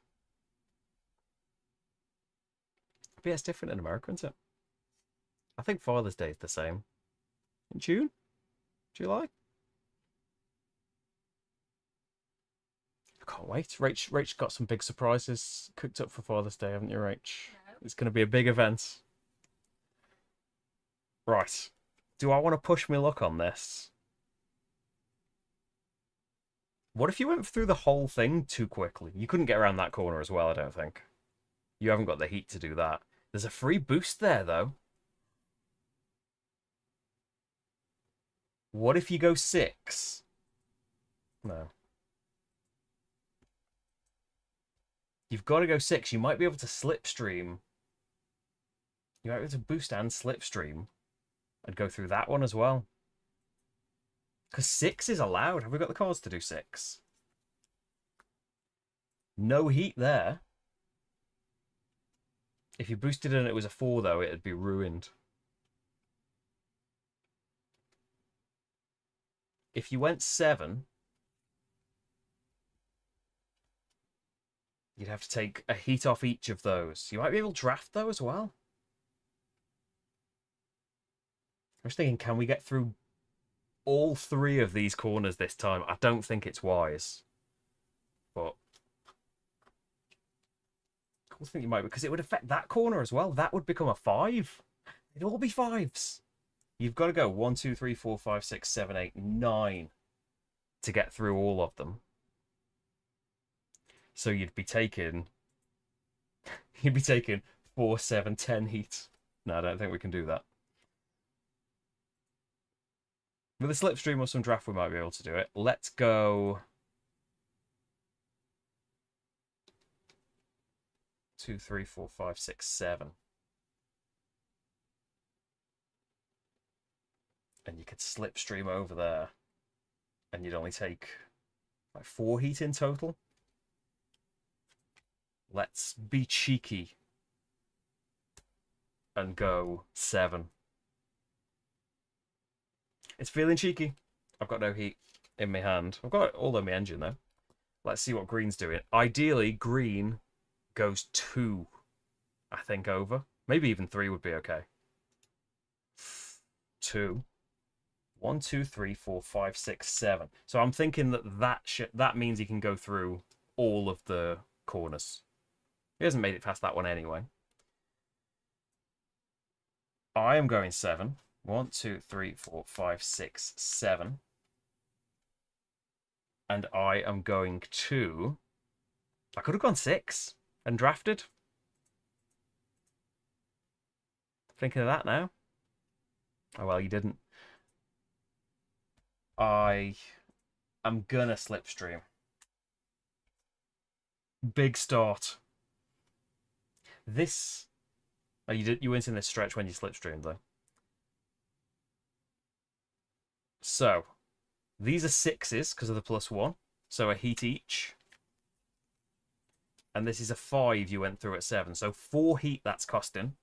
But yeah, it's different in America, isn't it? I think Father's Day is the same. In June? July? I can't wait. Rach got some big surprises cooked up for Father's Day, haven't you, Rach? No. It's going to be a big event. Right. Do I want to push my luck on this? What if you went through the whole thing too quickly? You couldn't get around that corner as well, I don't think. You haven't got the heat to do that. There's a free boost there, though. What if you go 6? No. You've got to go 6. You might be able to slipstream. You might be able to boost and slipstream and go through that one as well. Because 6 is allowed. Have we got the cards to do 6? No heat there. If you boosted and it was a 4, though, it'd be ruined. If you went 7, you'd have to take a heat off each of those. You might be able to draft, though, as well. I was thinking, can we get through all 3 of these corners this time? I don't think it's wise. But I think you might, because it would affect that corner as well. That would become a 5. It'd all be 5s. You've got to go 1, 2, 3, 4, 5, 6, 7, 8, 9 to get through all of them. So you'd be taking 4, 7, 10 heat. No, I don't think we can do that. With a slipstream or some draft, we might be able to do it. Let's go 2, 3, 4, 5, 6, 7. And you could slipstream over there. And you'd only take like 4 heat in total. Let's be cheeky and go 7. It's feeling cheeky. I've got no heat in my hand. I've got all in my engine, though. Let's see what green's doing. Ideally, green goes 2, I think, over. Maybe even 3 would be okay. 2. 1, 2, 3, 4, 5, 6, 7. So I'm thinking that means he can go through all of the corners. He hasn't made it past that one anyway. I am going 7. 1, 2, 3, 4, 5, 6, 7. And I am going to... I could have gone 6 and drafted. Thinking of that now. Oh, well, you didn't. I am gonna slipstream. Big start. This... Oh, you went in this stretch when you slipstreamed, though. So, these are 6s because of the +1. So a heat each. And this is a 5 you went through at 7. So 4 heat that's costing.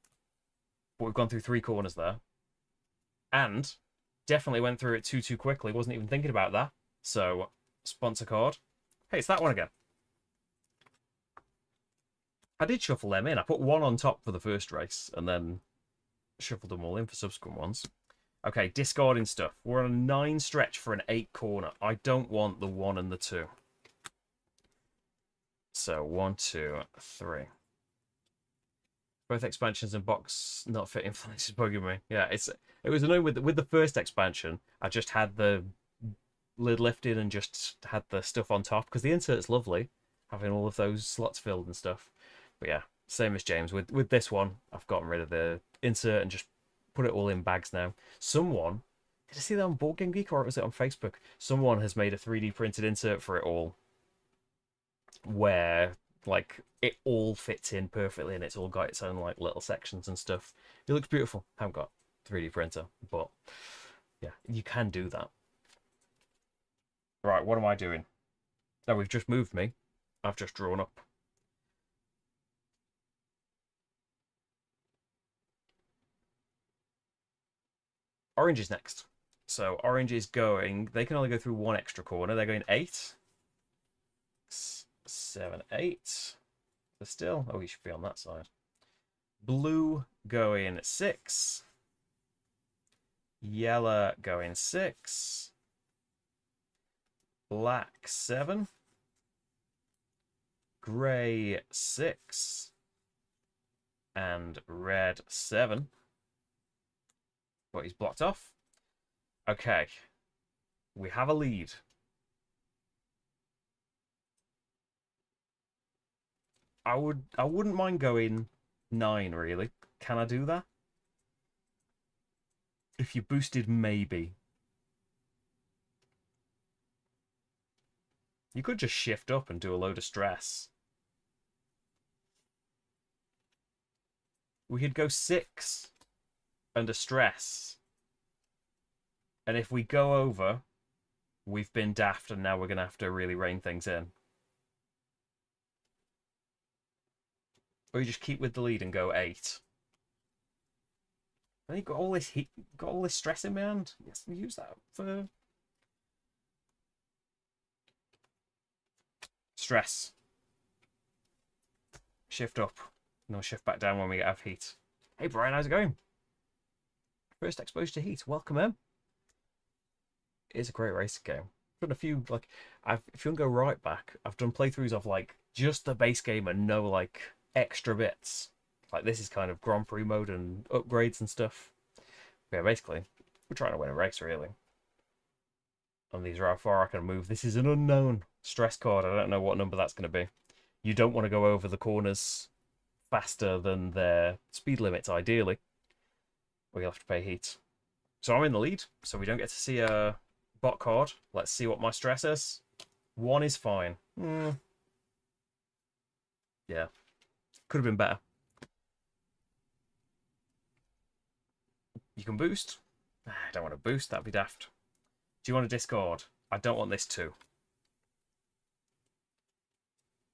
But we've gone through 3 corners there. And definitely went through it too quickly. Wasn't even thinking about that. So, sponsor card. Hey, it's that one again. I did shuffle them in. I put 1 on top for the first race. And then shuffled them all in for subsequent ones. Okay, discarding stuff. We're on a 9 stretch for an 8 corner. I don't want the 1 and the 2. So 1, 2, 3. Both expansions and box not fit influences bugging me. Yeah, it was annoying with the first expansion. I just had the lid lifted and just had the stuff on top because the insert's lovely, having all of those slots filled and stuff. But yeah, same as James with this one. I've gotten rid of the insert and just put it all in bags now. Someone, did I see that on Board Game Geek or was it on Facebook? Someone has made a 3D printed insert for it all where like it all fits in perfectly and it's all got its own like little sections and stuff. It looks beautiful. I haven't got 3D printer, but yeah, you can do that. Right, what am I doing? No, we've just moved me. I've just drawn up. Orange is next. So orange is going, they can only go through 1 extra corner. They're going 8. 7, 8. So still, oh, you should be on that side. Blue going 6. Yellow going 6. Black 7. Grey 6. And red 7. But he's blocked off. Okay. We have a lead. I wouldn't mind going 9 really. Can I do that? If you boosted, maybe. You could just shift up and do a load of stress. We could go 6 under stress. And if we go over, we've been daft, and now we're going to have to really rein things in. Or you just keep with the lead and go 8. And you got all this heat, got all this stress in my hand. Yes, use that for stress. Shift up, and then we'll shift back down when we have heat. Hey Brian, how's it going? First exposure to heat. Welcome in. It's a great racing game. I've done a few, like, if you want to go right back, I've done playthroughs of like just the base game and no like extra bits. Like this is kind of Grand Prix mode and upgrades and stuff. Yeah, basically, we're trying to win a race really. And these are how far I can move. This is an unknown stress card. I don't know what number that's going to be. You don't want to go over the corners faster than their speed limits, ideally. Or you'll have to pay heat. So I'm in the lead, so we don't get to see a bot card. Let's see what my stress is. 1 is fine. Yeah. Could have been better. You can boost. I don't want to boost, that'd be daft. Do you want to discard? I don't want this 2.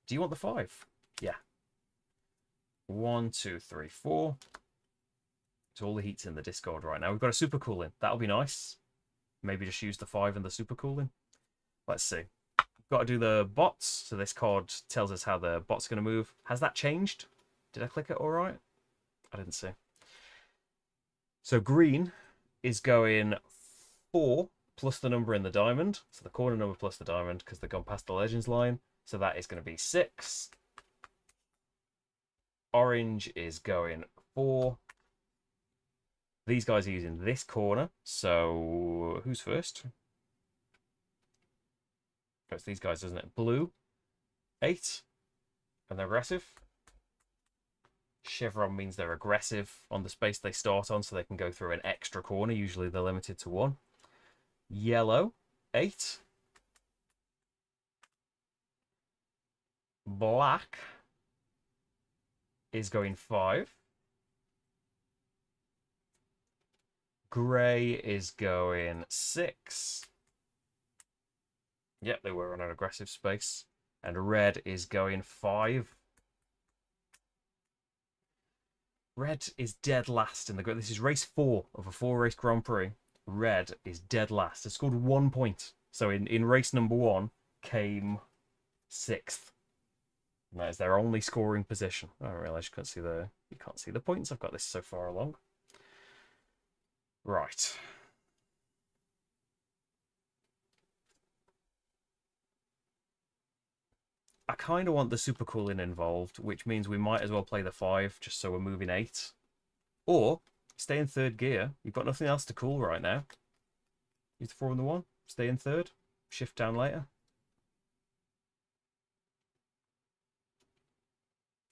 Do you want the 5? Yeah. 1, 2, 3, 4. So all the heat's in the discard right now. We've got a super cooling. That'll be nice. Maybe just use the 5 and the super cooling. Let's see. We've got to do the bots. So this card tells us how the bot's going to move. Has that changed? Did I click it all right? I didn't see. So green is going 4 plus the number in the diamond. So the corner number plus the diamond because they've gone past the legends line. So that is going to be 6. Orange is going 4. These guys are using this corner. So who's first? It's these guys, isn't it? Blue, 8. And they're aggressive. Chevron means they're aggressive on the space they start on, so they can go through an extra corner. Usually they're limited to 1. Yellow, 8. Black is going 5. Grey is going 6. Yep, they were on an aggressive space. And red is going 5. Red is dead last in the... This is race 4 of a 4-race Grand Prix. Red is dead last. It scored 1 point. So in race number 1 came 6th. And that is their only scoring position. I don't realise you can't see the points. I've got this so far along. Right. I kind of want the super cooling involved, which means we might as well play the 5 just so we're moving 8. Or stay in 3rd gear. You've got nothing else to cool right now. Use the 4 and the 1. Stay in 3rd. Shift down later.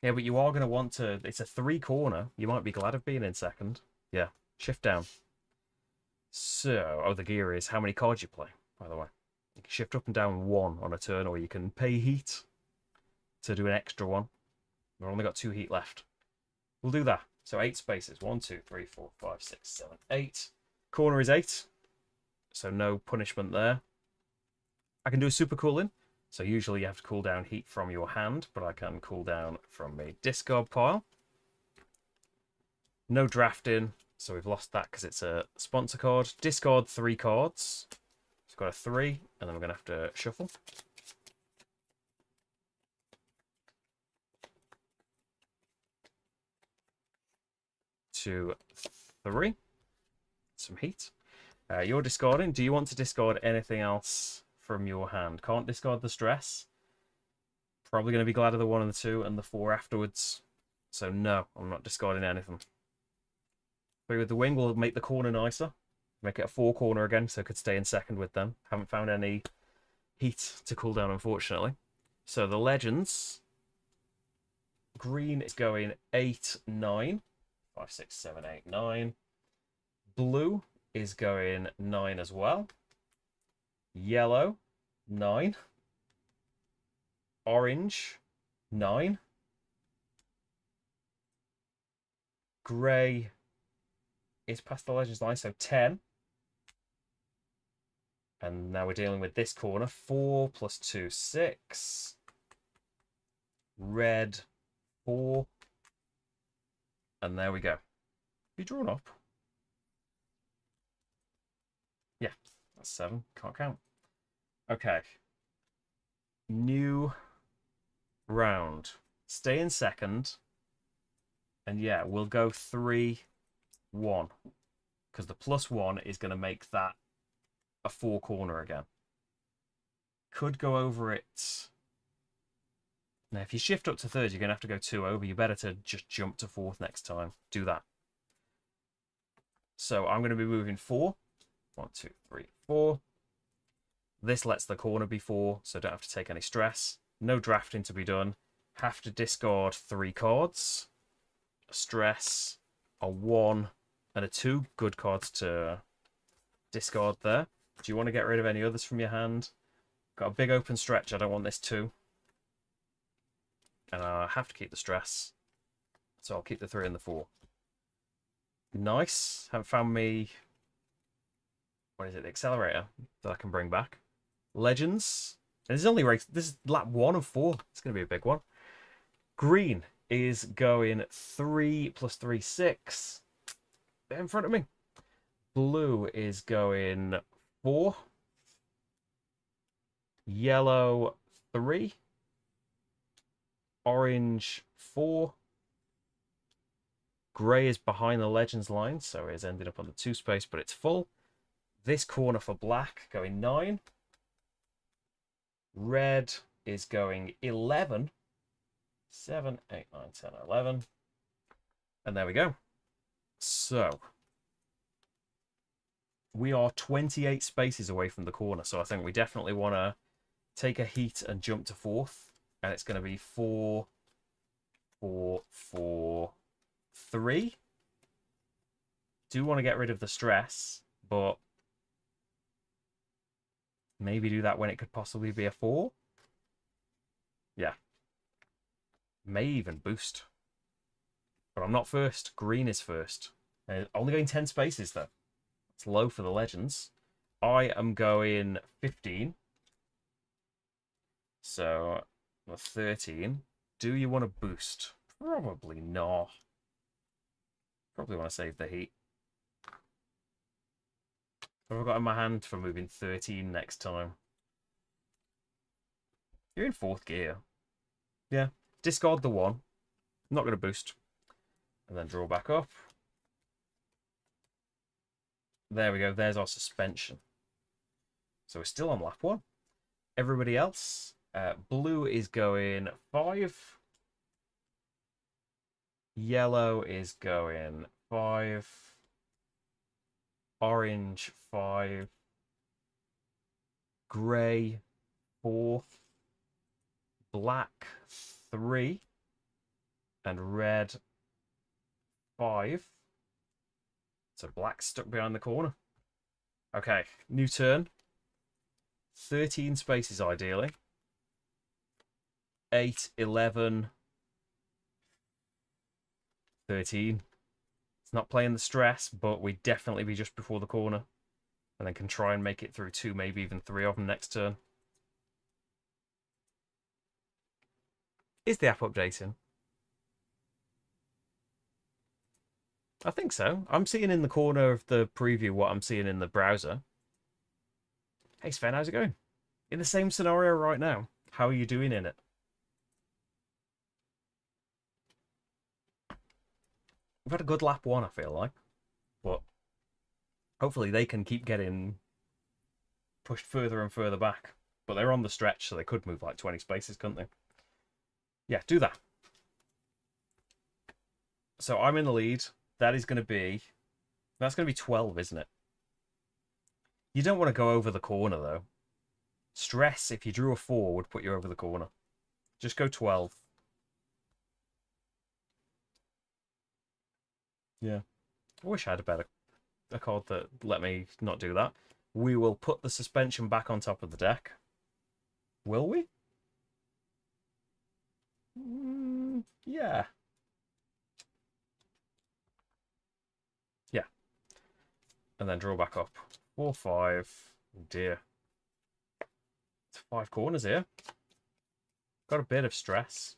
Yeah, but you are going to want to... It's a 3 corner. You might be glad of being in 2nd. Yeah. Shift down. So, the gear is how many cards you play, by the way. You can shift up and down 1 on a turn, or you can pay heat to do an extra 1. We've only got 2 heat left. We'll do that. So 8 spaces. 1, 2, 3, 4, 5, 6, 7, 8. Corner is 8. So no punishment there. I can do a super cooling. So usually you have to cool down heat from your hand, but I can cool down from a discard pile. No drafting. So we've lost that because it's a sponsor card. Discard 3 cards. So we've got a 3, and then we're going to have to shuffle. Two, 3. Some heat. You're discarding. Do you want to discard anything else from your hand? Can't discard the stress. Probably going to be glad of the 1 and the 2 and the 4 afterwards. So no, I'm not discarding anything. 3 with the wing will make the corner nicer. Make it a 4 corner again, so I could stay in 2nd with them. Haven't found any heat to cool down, unfortunately. So the legends. Green is going 8, 9. 5, 6, 7, 8, 9. Blue is going 9 as well. Yellow, 9. Orange, 9. Grey is past the Legends line, so 10. And now we're dealing with this corner. 4 plus 2, 6. Red, 4. And there we go. Be drawn up. Yeah, that's 7. Can't count. Okay. New round. Stay in second. And yeah, we'll go 3, 1. Because the +1 is going to make that a 4 corner again. Could go over it. Now, if you shift up to third, you're going to have to go 2 over. You better to just jump to fourth next time. Do that. So I'm going to be moving 4. 1, 2, 3, 4. This lets the corner be 4, so don't have to take any stress. No drafting to be done. Have to discard 3 cards. A stress, a 1, and a 2. Good cards to discard there. Do you want to get rid of any others from your hand? Got a big open stretch. I don't want this 2. And I have to keep the stress. So I'll keep the 3 and the 4. Nice. Haven't found me... What is it? The accelerator that I can bring back. Legends. And this is only race. This is lap 1 of 4. It's going to be a big one. Green is going 3 plus 3, 6. They're in front of me. Blue is going 4. Yellow, 3. Orange, 4. Grey is behind the Legends line, so it's ended up on the 2 space, but it's full. This corner for black going 9. Red is going 11. 7, 8, 9, 10, 11. And there we go. So we are 28 spaces away from the corner, so I think we definitely want to take a heat and jump to fourth. And it's going to be 4, 4, 4, 3. Do want to get rid of the stress, but maybe do that when it could possibly be a 4. Yeah. May even boost. But I'm not first. Green is first. Only going 10 spaces, though. It's low for the Legends. I am going 15. So, 13. Do you want to boost? Probably not. Probably want to save the heat. What have I got in my hand for moving 13 next time? You're in 4th gear. Yeah. Discard the 1. Not going to boost. And then draw back up. There we go. There's our suspension. So we're still on lap 1. Everybody else. Blue is going 5. Yellow is going 5. Orange, 5. Grey, 4. Black, 3. And red, 5. So black stuck behind the corner. Okay, new turn. 13 spaces ideally. 8, 11, 13. It's not playing the stress, but we'd definitely be just before the corner. And then can try and make it through 2, maybe even 3 of them next turn. Is the app updating? I think so. I'm seeing in the corner of the preview what I'm seeing in the browser. Hey Sven, how's it going? In the same scenario right now. How are you doing in it? We've had a good lap 1, I feel like. But hopefully they can keep getting pushed further and further back. But they're on the stretch, so they could move like 20 spaces, couldn't they? Yeah, do that. So I'm in the lead. That's going to be 12, isn't it? You don't want to go over the corner, though. Stress, if you drew a 4, would put you over the corner. Just go 12. Yeah. I wish I had a card that let me not do that. We will put the suspension back on top of the deck. Will we? Yeah. and then draw back up. 4, 5. Oh dear. It's 5 corners here. Got a bit of stress.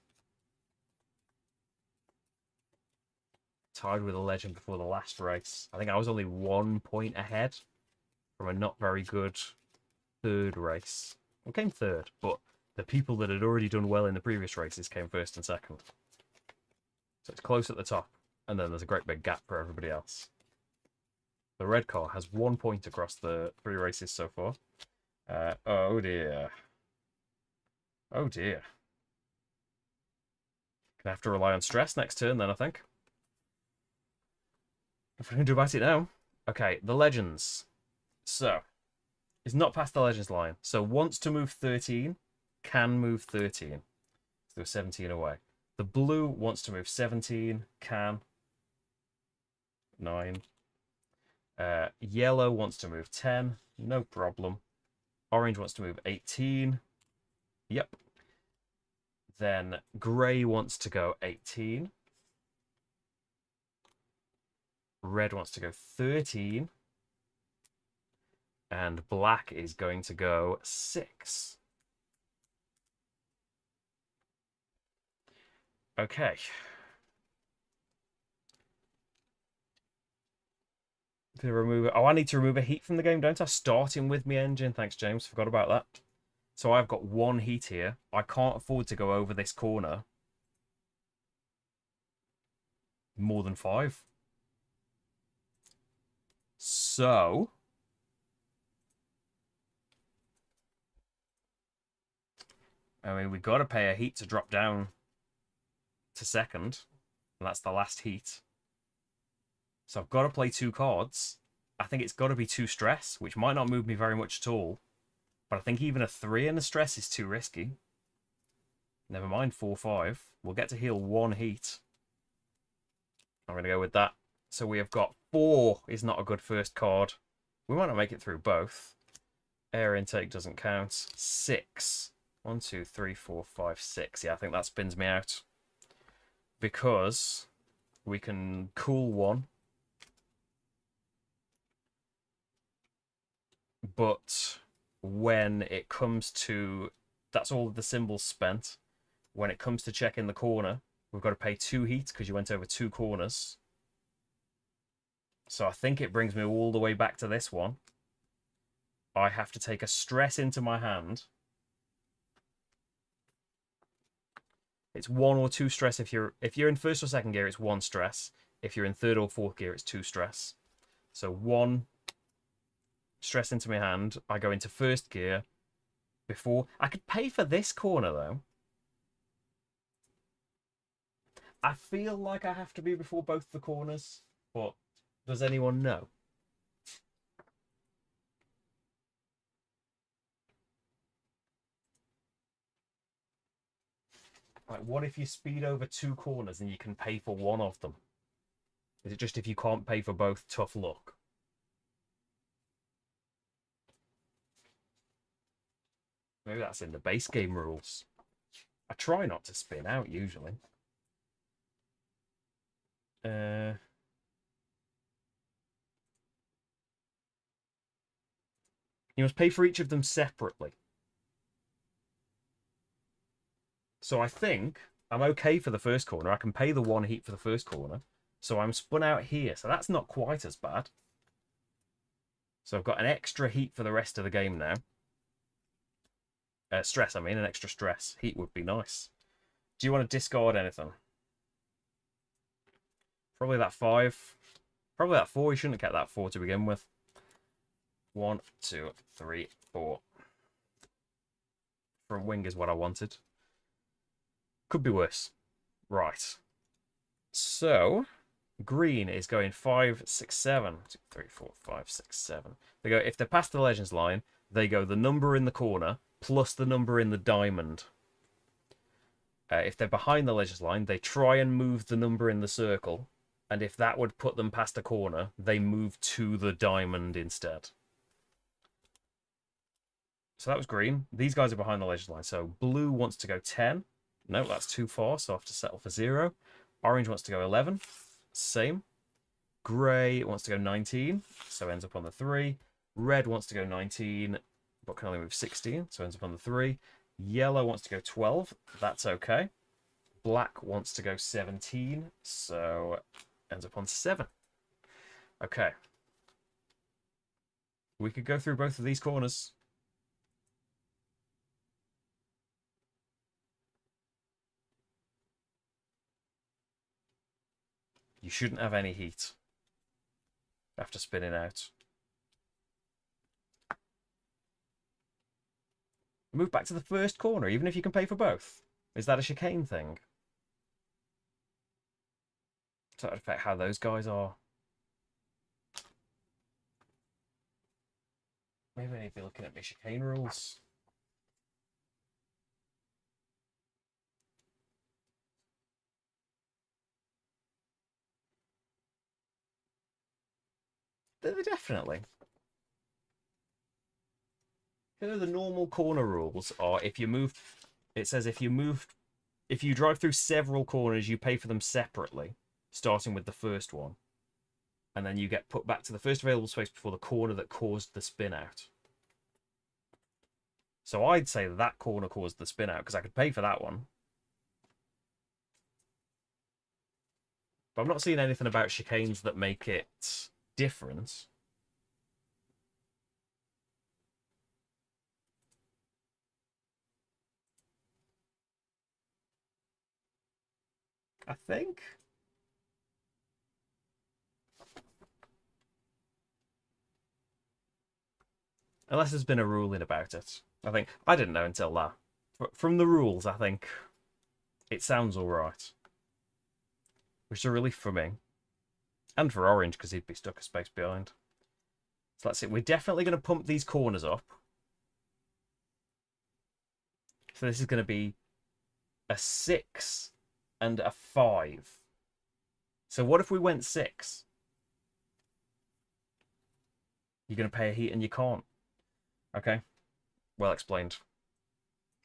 Tied with a legend before the last race. I think I was only 1 point ahead from a not very good third race. I came third, but the people that had already done well in the previous races came first and second. So it's close at the top, and then there's a great big gap for everybody else. The red car has 1 point across the 3 races so far. Oh dear. Oh dear. Gonna have to rely on stress next turn then, I think. If I can do about it now. Okay, the legends. So, it's not past the legends line. So, wants to move 13, can move 13. So, there's 17 away. The blue wants to move 17, can. 9. Yellow wants to move 10, no problem. Orange wants to move 18. Yep. Then grey wants to go 18. Red wants to go 13. And black is going to go 6. Okay. To remove it. Oh, I need to remove a heat from the game, don't I? Starting with my engine. Thanks, James. Forgot about that. So I've got 1 heat here. I can't afford to go over this corner more than 5. So I mean, we've got to pay a heat to drop down to second. And that's the last heat. So I've got to play 2 cards. I think it's got to be 2 stress, which might not move me very much at all. But I think even a 3 in the stress is too risky. Never mind 4, 5. We'll get to heal 1 heat. I'm going to go with that. So we have got 4 is not a good first card. We might not make it through both. Air intake doesn't count. 6. 1, 2, 3, 4, 5, 6. Yeah, I think that spins me out. Because we can cool 1. But when it comes to... That's all of the symbols spent. When it comes to checking the corner, we've got to pay 2 heat because you went over 2 corners. So I think it brings me all the way back to this one. I have to take a stress into my hand. It's 1 or 2 stress if you're in first or second gear, it's 1 stress. If you're in third or fourth gear, it's 2 stress. So 1 stress into my hand. I go into first gear before. I could pay for this corner though. I feel like I have to be before both the corners, but does anyone know? Like, what if you speed over 2 corners and you can pay for 1 of them? Is it just if you can't pay for both, tough luck? Maybe that's in the base game rules. I try not to spin out, usually. You must pay for each of them separately. So I think I'm okay for the first corner. I can pay the 1 heat for the first corner. So I'm spun out here. So that's not quite as bad. So I've got an extra heat for the rest of the game now. Stress, I mean, an extra stress. Heat would be nice. Do you want to discard anything? Probably that 5. Probably that 4. You shouldn't have kept that 4 to begin with. 1, 2, 3, 4. Front wing is what I wanted. Could be worse. Right. So, green is going 5, 6, 7. 2, 3, 4, 5, 6, 7. They go, if they're past the legends line, they go the number in the corner plus the number in the diamond. If they're behind the legends line, they try and move the number in the circle. And if that would put them past a corner, they move to the diamond instead. So that was green. These guys are behind the legends line. So blue wants to go 10. No, that's too far, so I have to settle for 0. Orange wants to go 11. Same. Grey wants to go 19, so ends up on the 3. Red wants to go 19, but can only move 16, so ends up on the 3. Yellow wants to go 12, that's okay. Black wants to go 17, so ends up on 7. Okay. We could go through both of these corners. You shouldn't have any heat after spinning out. Move back to the first corner, even if you can pay for both. Is that a chicane thing? Does that affect how those guys are? Maybe I need to be looking at my chicane rules. They're definitely. You know, the normal corner rules are if you move, it says if you drive through several corners, you pay for them separately, starting with the first one. And then you get put back to the first available space before the corner that caused the spin out. So I'd say that corner caused the spin out because I could pay for that one. But I'm not seeing anything about chicanes that make it different. I think. Unless there's been a ruling about it. I didn't know until that. But from the rules, I think it sounds alright. Which is a relief for me. And for Orange, because he'd be stuck a space behind. So that's it. We're definitely going to pump these corners up. So this is going to be a 6 and a 5. So what if we went 6? You're going to pay a heat and you can't. Okay. Well explained.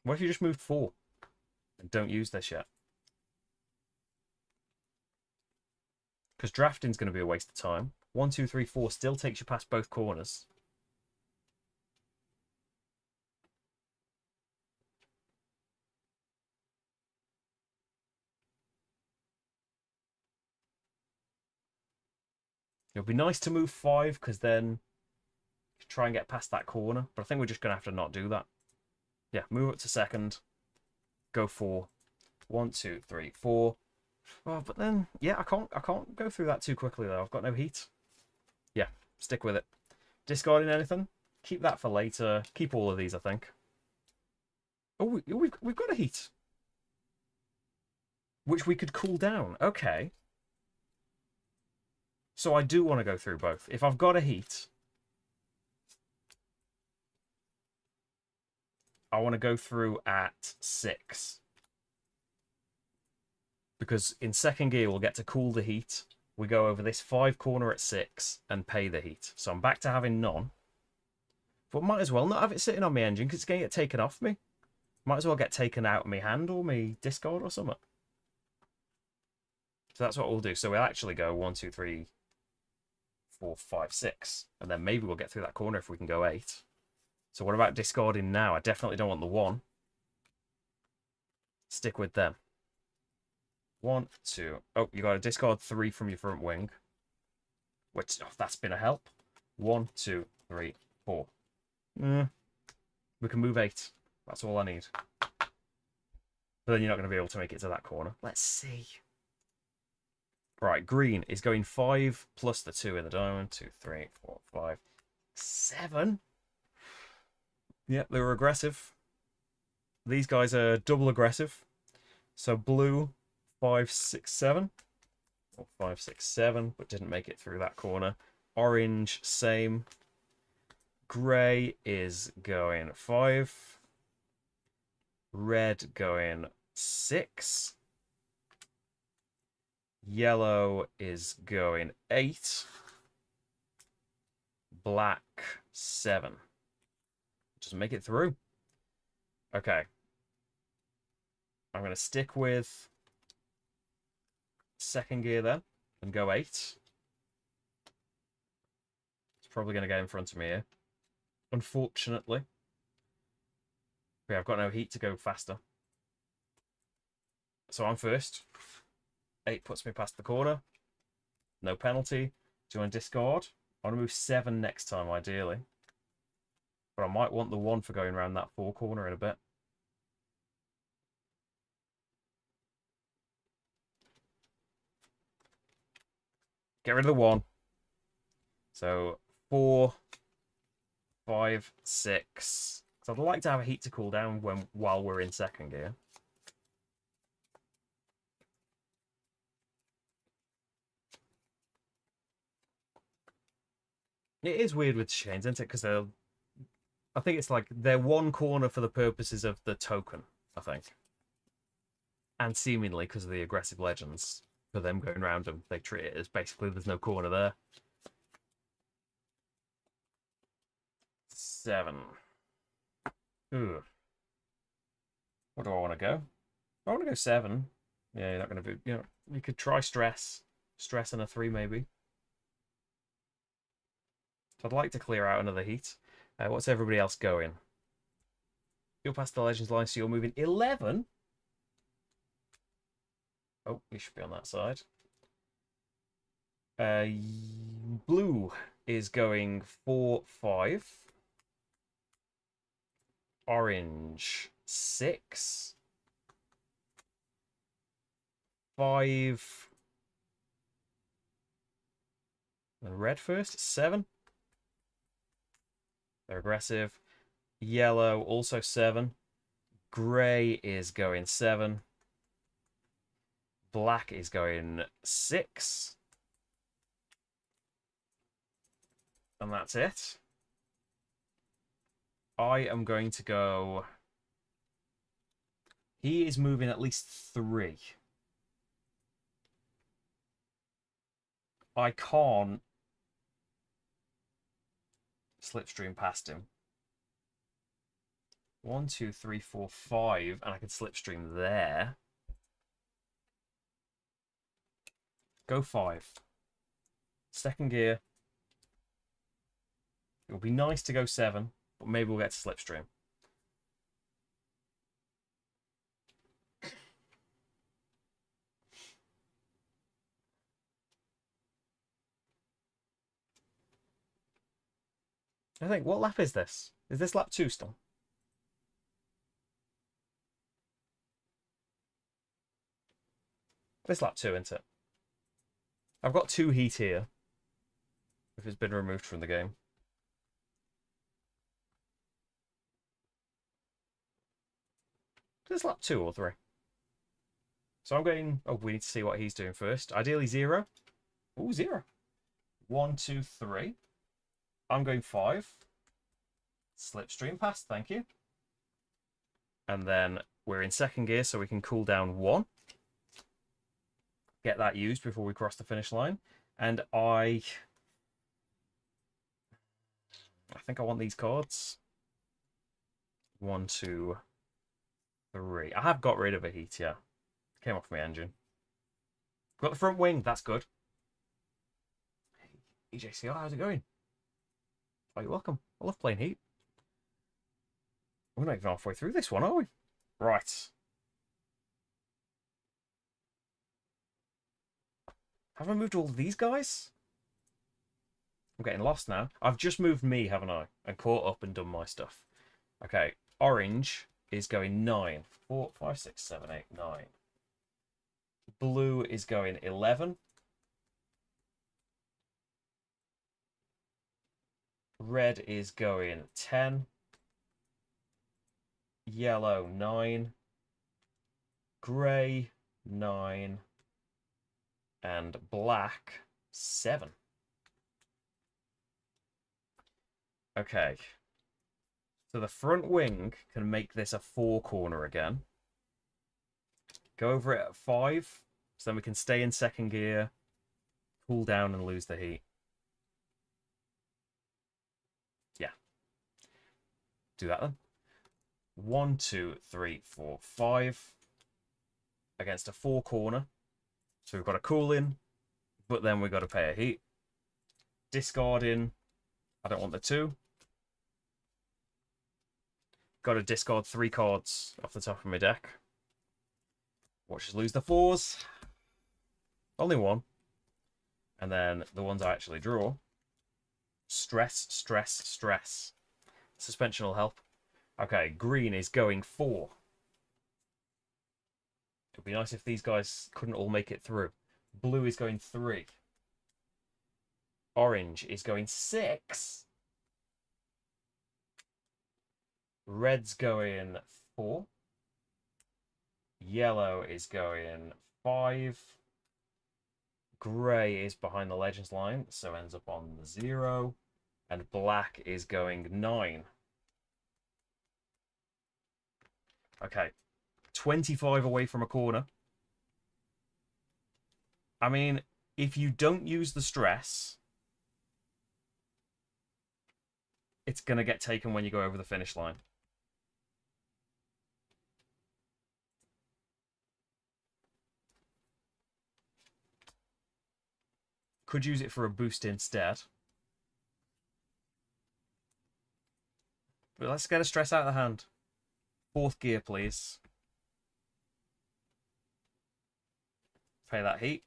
What if you just moved 4? And don't use this yet? Because drafting's going to be a waste of time. 1, 2, 3, 4 still takes you past both corners. It'll be nice to move 5 because then try and get past that corner. But I think we're just going to have to not do that. Yeah, move up to second. Go 4. 1, 2, 3, 4. Oh, but then, yeah, I can't go through that too quickly, though. I've got no heat. Yeah, stick with it. Discarding anything? Keep that for later. Keep all of these, I think. Oh, we've got a heat. Which we could cool down. Okay. So I do want to go through both. If I've got a heat, I want to go through at 6. Because in second gear, we'll get to cool the heat. We go over this 5 corner at 6 and pay the heat. So I'm back to having none. But might as well not have it sitting on my engine because it's going to get taken off me. Might as well get taken out of my hand or my discard or something. So that's what we'll do. So we'll actually go 1, 2, 3, 4, 5, 6. And then maybe we'll get through that corner if we can go 8. So what about discarding now? I definitely don't want the 1. Stick with them. 1, 2. Oh, you got to discard 3 from your front wing. Which, oh, that's been a help. 1, 2, 3, 4. We can move 8. That's all I need. But then you're not going to be able to make it to that corner. Let's see. Right, green is going 5 plus the 2 in the diamond. 2, 3, 4, 5, 7. Yep, they were aggressive. These guys are double aggressive. So blue, 5, 6, 7. Or 5, 6, 7, but didn't make it through that corner. Orange, same. Grey is going 5. Red going 6. Yellow is going 8. Black, 7. Doesn't make it through. Okay. I'm going to stick with second gear then and go 8. probably going to get in front of me here. Unfortunately. Yeah, I've got no heat to go faster. So I'm first. 8 puts me past the corner. No penalty. Do you want to discard? I want to move 7 next time, ideally. But I might want the 1 for going around that 4 corner in a bit. Get rid of the 1. So 4, 5, 6. So I'd like to have a heat to cool down while we're in second gear. It is weird with chains, isn't it? Because I think it's like they're 1 corner for the purposes of the token, I think. And seemingly because of the aggressive legends, for them going around them, they treat it as basically there's no corner there. 7. Ugh. What do I want to go? I want to go 7. Yeah, you're not going to be... you could try stress. Stress and a 3, maybe. So I'd like to clear out another heat. What's everybody else going? You're past the Legends line, so you're moving 11? Oh, you should be on that side. Blue is going 4, 5. Orange, 6. 5. And red first, 7. They're aggressive. Yellow, also 7. Grey is going 7. Black is going 6. And that's it. I am going to go... He is moving at least 3. I can't slipstream past him. 1, 2, 3, 4, 5, and I can slipstream there. Go 5. Second gear. It would be nice to go 7, but maybe we'll get to slipstream. I think, what lap is this? Is this lap 2 still? This lap 2, isn't it? I've got 2 heat here. If it's been removed from the game. Is this lap 2 or 3? So I'm going... Oh, we need to see what he's doing first. Ideally 0. Oh, 0. 1, 2, 3. I'm going 5. Slipstream past, thank you. And then we're in second gear, so we can cool down 1. Get that used before we cross the finish line. And I think I want these cards. 1, 2, 3. I have got rid of a heat, yeah. Came off my engine. Got the front wing, that's good. Hey, EJCR, how's it going? Oh, you're welcome. I love playing heat. We're not even halfway through this one, are we? Right. Have I moved all of these guys? I'm getting lost now. I've just moved me, haven't I? And caught up and done my stuff. Okay. Orange is going 9. 4, 5, 6, 7, 8, 9. Blue is going 11. Red is going 10. Yellow, 9. Grey, 9. And black, 7. Okay. So the front wing can make this a 4 corner again. Go over it at 5. So then we can stay in second gear, cool down and lose the heat. Yeah. Do that then. 1, 2, 3, 4, 5. Against a 4 corner. So we've got a cool in, but then we've got to pay a heat. Discarding I don't want the 2. Got to discard 3 cards off the top of my deck. Watch us lose the 4s. Only 1. And then the ones I actually draw. Stress, stress, stress. Suspension will help. Okay, green is going 4. It'd be nice if these guys couldn't all make it through. Blue is going 3. Orange is going 6. Red's going 4. Yellow is going 5. Grey is behind the Legends line, so ends up on the 0. And black is going 9. Okay. 25 away from a corner. I mean, if you don't use the stress, it's going to get taken when you go over the finish line. Could use it for a boost instead. But let's get a stress out of the hand. 4th gear, please. Pay that heat.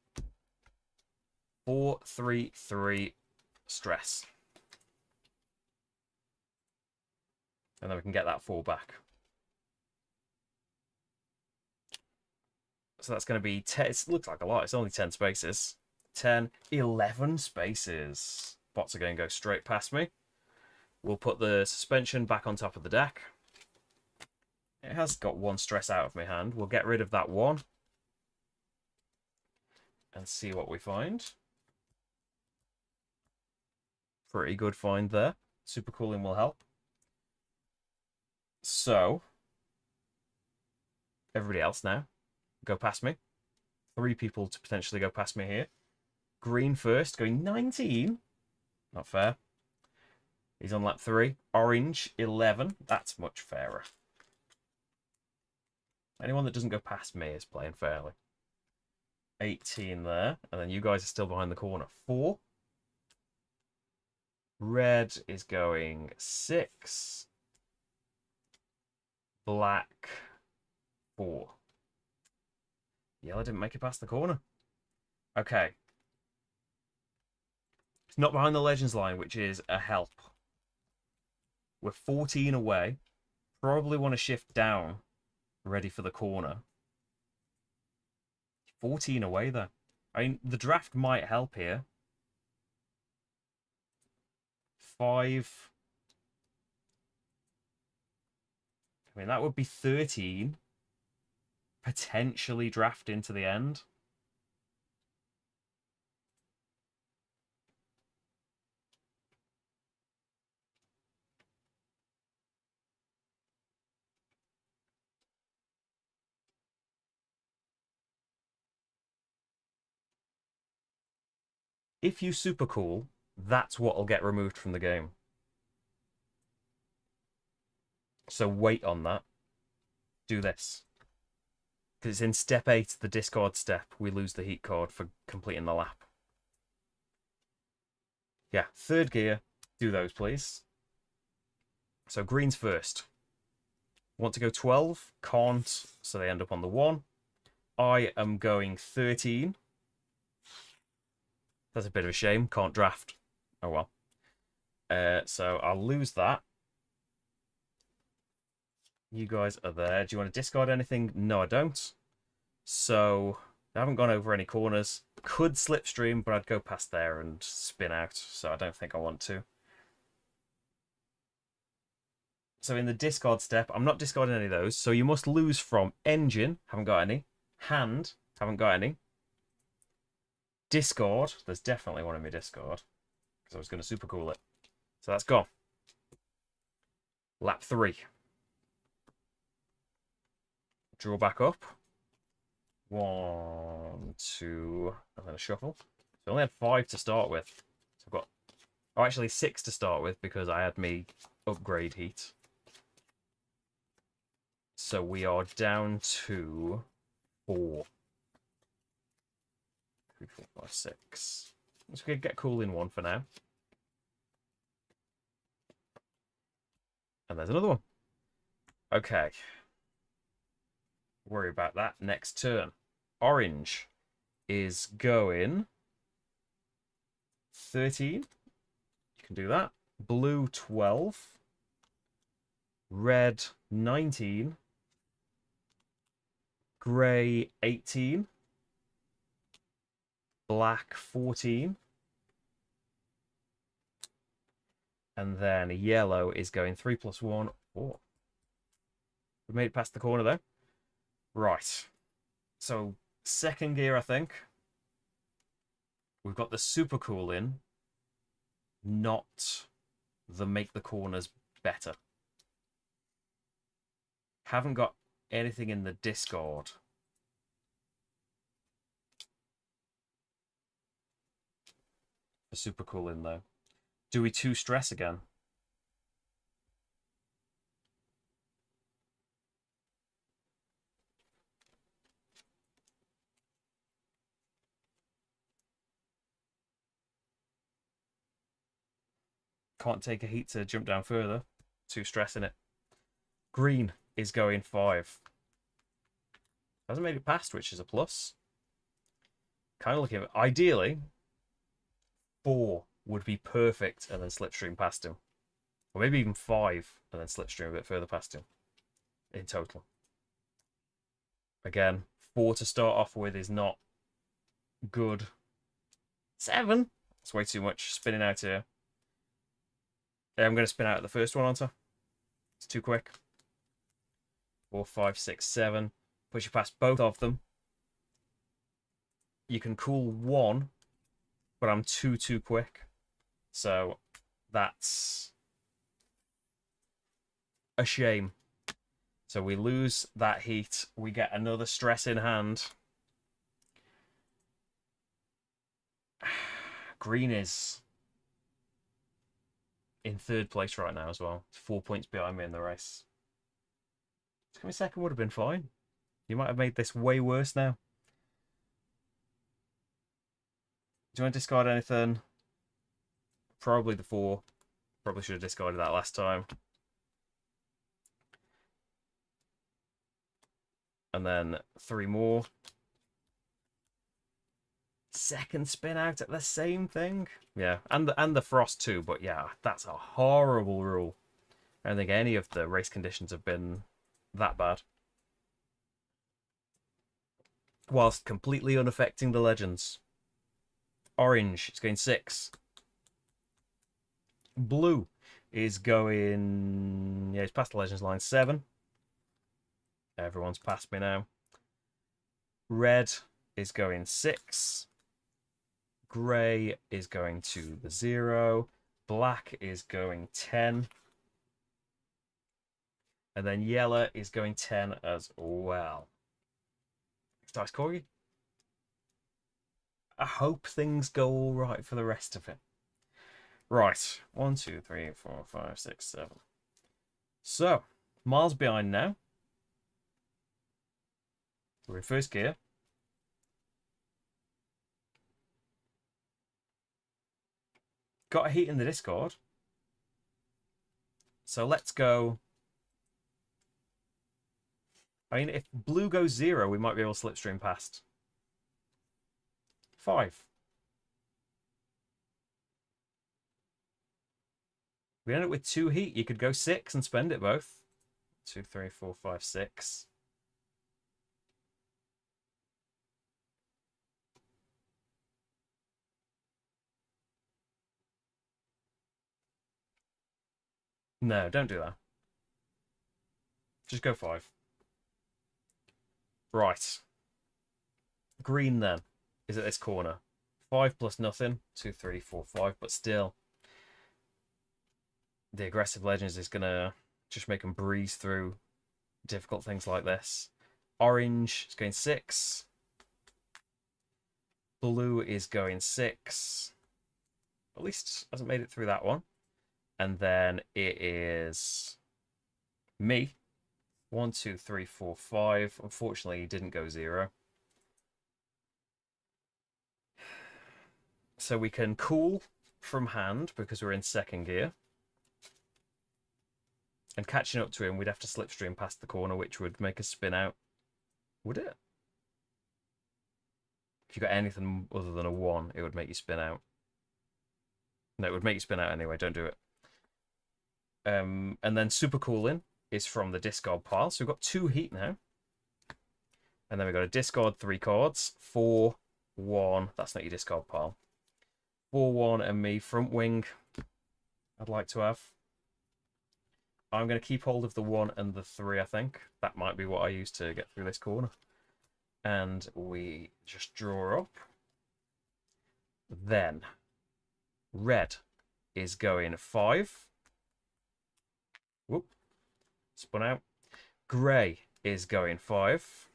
4, 3, 3. Stress. And then we can get that 4 back. So that's going to be 10. It looks like a lot. It's only 10 spaces. 10, 11 spaces. Bots are going to go straight past me. We'll put the suspension back on top of the deck. It has got 1 stress out of my hand. We'll get rid of that 1. And see what we find. Pretty good find there. Super cooling will help. So, everybody else now, go past me. 3 people to potentially go past me here. Green first, going 19. Not fair. He's on lap 3. Orange, 11. That's much fairer. Anyone that doesn't go past me is playing fairly. 18 there. And then you guys are still behind the corner. 4. Red is going 6. Black, 4. Yellow didn't make it past the corner. Okay. It's not behind the Legends line, which is a help. We're 14 away. Probably want to shift down. Ready for the corner. 14 away there. I mean, the draft might help here. 5. I mean, that would be 13. Potentially draft into the end. If you super cool, that's what'll get removed from the game. So wait on that. Do this. Because it's in step 8, the discard step, we lose the heat card for completing the lap. Yeah, 3rd gear. Do those, please. So green's first. Want to go 12? Can't, so they end up on the 1. I am going 13. That's a bit of a shame. Can't draft. Oh well. So I'll lose that. You guys are there. Do you want to discard anything? No, I don't. So I haven't gone over any corners. Could slipstream, but I'd go past there and spin out. So I don't think I want to. So in the discard step, I'm not discarding any of those. So you must lose from engine. Haven't got any. Hand. Haven't got any. Discard. There's definitely one in my discard. Because I was going to super cool it. So that's gone. Lap 3. Draw back up. 1, 2, and then a shuffle. So I only had 5 to start with. So I've got, oh, actually 6 to start with because I had me upgrade heat. So we are down to 4. 3, 4, 5, 6. So we could get cool in 1 for now. And there's another one. Okay. Worry about that next turn. Orange is going 13. You can do that. Blue 12. Red 19. Grey 18. Black 14. And then yellow is going 3 plus 1, 4. We made it past the corner though. Right. So second gear, I think. We've got the super cool in, not the make the corners better. Haven't got anything in the discard. For super cool in though. Do we 2 stress again? Can't take a heat to jump down further. 2 stress in it. Green is going 5. Hasn't made it past, which is a plus. Kind of looking at it. Ideally, 4 would be perfect and then slipstream past him. Or maybe even 5 and then slipstream a bit further past him in total. Again, 4 to start off with is not good. 7? That's way too much spinning out here. Yeah, I'm going to spin out the first one, aren't I? It's too quick. 4, 5, 6, 7. Push you past both of them. You can cool 1, but I'm too quick. So that's a shame. So we lose that heat. We get another stress in hand. Green is in 3rd place right now as well. 4 points behind me in the race. Coming second would have been fine. You might have made this way worse now. Do you want to discard anything? Probably the 4. Probably should have discarded that last time. And then 3 more. Second spin out at the same thing. Yeah, and the frost too, but yeah, that's a horrible rule. I don't think any of the race conditions have been that bad. Whilst completely unaffecting the legends. Orange is going 6. Blue is going... Yeah, it's past the legends line 7. Everyone's past me now. Red is going 6. Grey is going to the 0. Black is going 10. And then yellow is going 10 as well. Nice corgi. I hope things go all right for the rest of it. Right. 1, 2, 3, 4, 5, 6, 7. So, miles behind now. We're in 1st gear. Got a heat in the discard. So let's go. I mean, if blue goes 0, we might be able to slipstream past. 5. We end up with 2 heat. You could go 6 and spend it both. 2, 3, 4, 5, 6. No, don't do that. Just go 5. Right. Green then is at this corner. 5 plus nothing. 2, 3, 4, 5. But still, the aggressive legends is going to just make them breeze through difficult things like this. Orange is going 6. Blue is going 6. At least hasn't made it through that one. And then it is me. 1, 2, 3, 4, 5. Unfortunately, he didn't go 0. So we can cool from hand because we're in 2nd gear. And catching up to him, we'd have to slipstream past the corner, which would make us spin out. Would it? If you got anything other than a 1, it would make you spin out. No, it would make you spin out anyway. Don't do it. And then super cooling is from the discard pile. So we've got 2 heat now. And then we've got to discard 3 cards. 4, 1. That's not your discard pile. 4, 1, and me front wing. I'd like to have. I'm going to keep hold of the 1 and the 3, I think. That might be what I use to get through this corner. And we just draw up. Then red is going 5. Whoop. Spun out. Grey is going 5.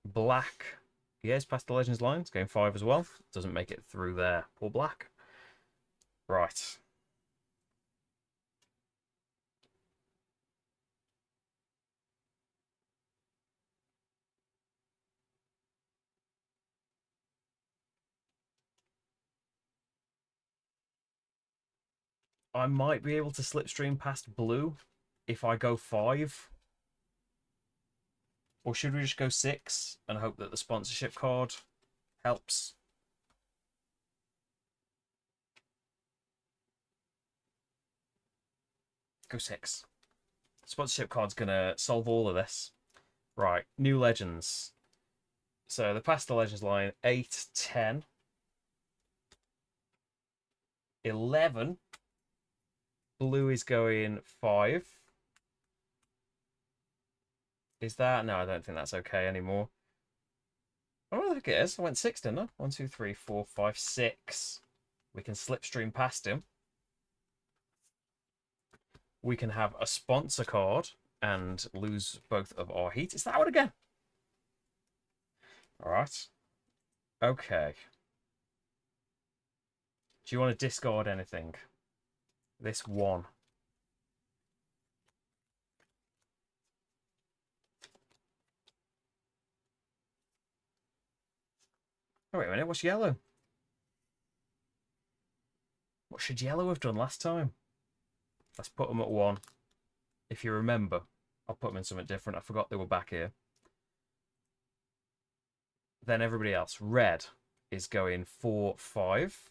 Black, yes, past the Legends line. It's going 5 as well. Doesn't make it through there. Poor black. Right. I might be able to slipstream past blue if I go 5. Or should we just go 6 and hope that the sponsorship card helps? Go 6. Sponsorship card's going to solve all of this. Right, new Legends. So the past the Legends line, 8, 10, 11. Blue is going 5. Is that? No, I don't think that's okay anymore. Oh, I think it is. I went 6, didn't I? 1, 2, 3, 4, 5, 6. We can slipstream past him. We can have a sponsor card and lose both of our heat. Is that one again? All right. Okay. Do you want to discard anything? This 1. Oh, wait a minute. What's yellow? What should yellow have done last time? Let's put them at 1. If you remember, I'll put them in something different. I forgot they were back here. Then everybody else. Red is going 4, 5.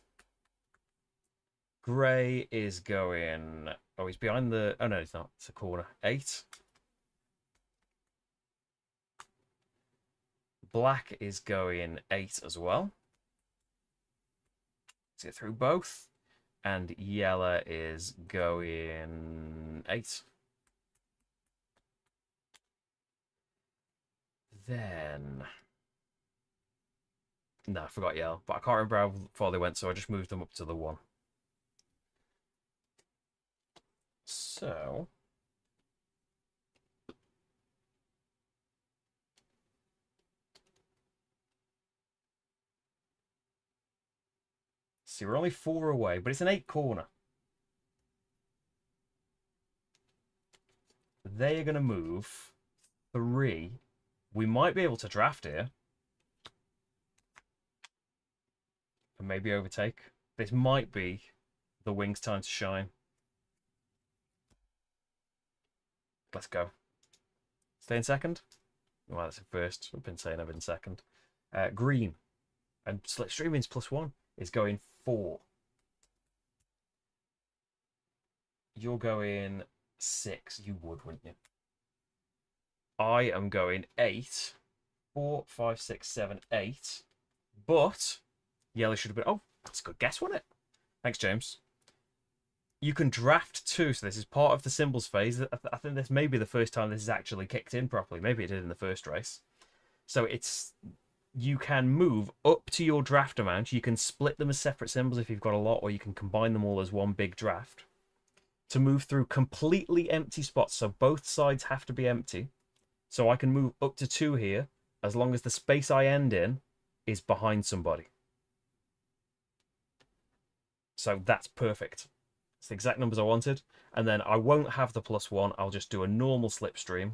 Grey is going... Oh, he's behind the... Oh, no, he's not. It's a corner. 8. Black is going 8 as well. Let's get through both. And yellow is going 8. Then... No, I forgot yellow. But I can't remember how far they went, so I just moved them up to the 1. So... See, we're only 4 away, but it's an 8 corner. They are going to move 3. We might be able to draft here. And maybe overtake. This might be the wings' time to shine. Let's go. Stay in second. Well, that's in first. I've been saying I've been second. Green. And slipstreaming's +1 is going 4. You're going 6. You would, wouldn't you? I am going 8. 4, 5, 6, 7, 8. But yellow should have been... Oh, that's a good guess, wasn't it? Thanks, James. You can draft 2, so this is part of the symbols phase. I think this may be the first time this is actually kicked in properly. Maybe it did in the first race. So it's... You can move up to your draft amount. You can split them as separate symbols if you've got a lot, or you can combine them all as one big draft to move through completely empty spots. So both sides have to be empty. So I can move up to 2 here as long as the space I end in is behind somebody. So that's perfect. It's the exact numbers I wanted. And then I won't have the +1. I'll just do a normal slipstream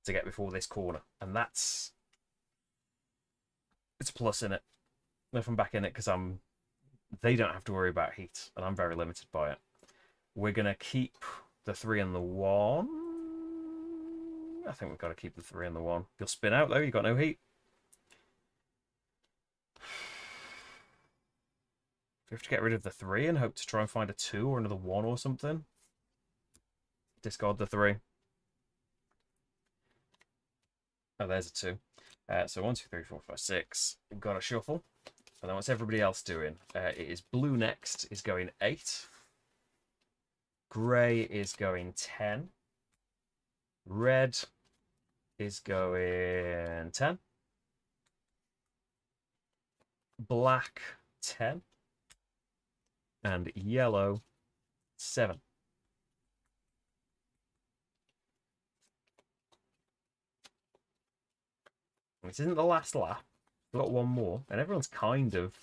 to get before this corner. And that's... It's a plus in it. If I'm back in it because they don't have to worry about heat, and I'm very limited by it. We're going to keep the 3 and the 1. I think we've got to keep the 3 and the 1. You'll spin out, though. You've got no heat. We have to get rid of the 3 and hope to try and find a 2 or another 1 or something. Discard the 3. Oh, there's a 2. So 1, 2, 3, 4, 5, 6. We've got a shuffle. And then what's everybody else doing? It is blue next, is going 8. Grey is going 10. Red is going 10. Black 10. And yellow 7. This isn't the last lap. We've got one more, and everyone's kind of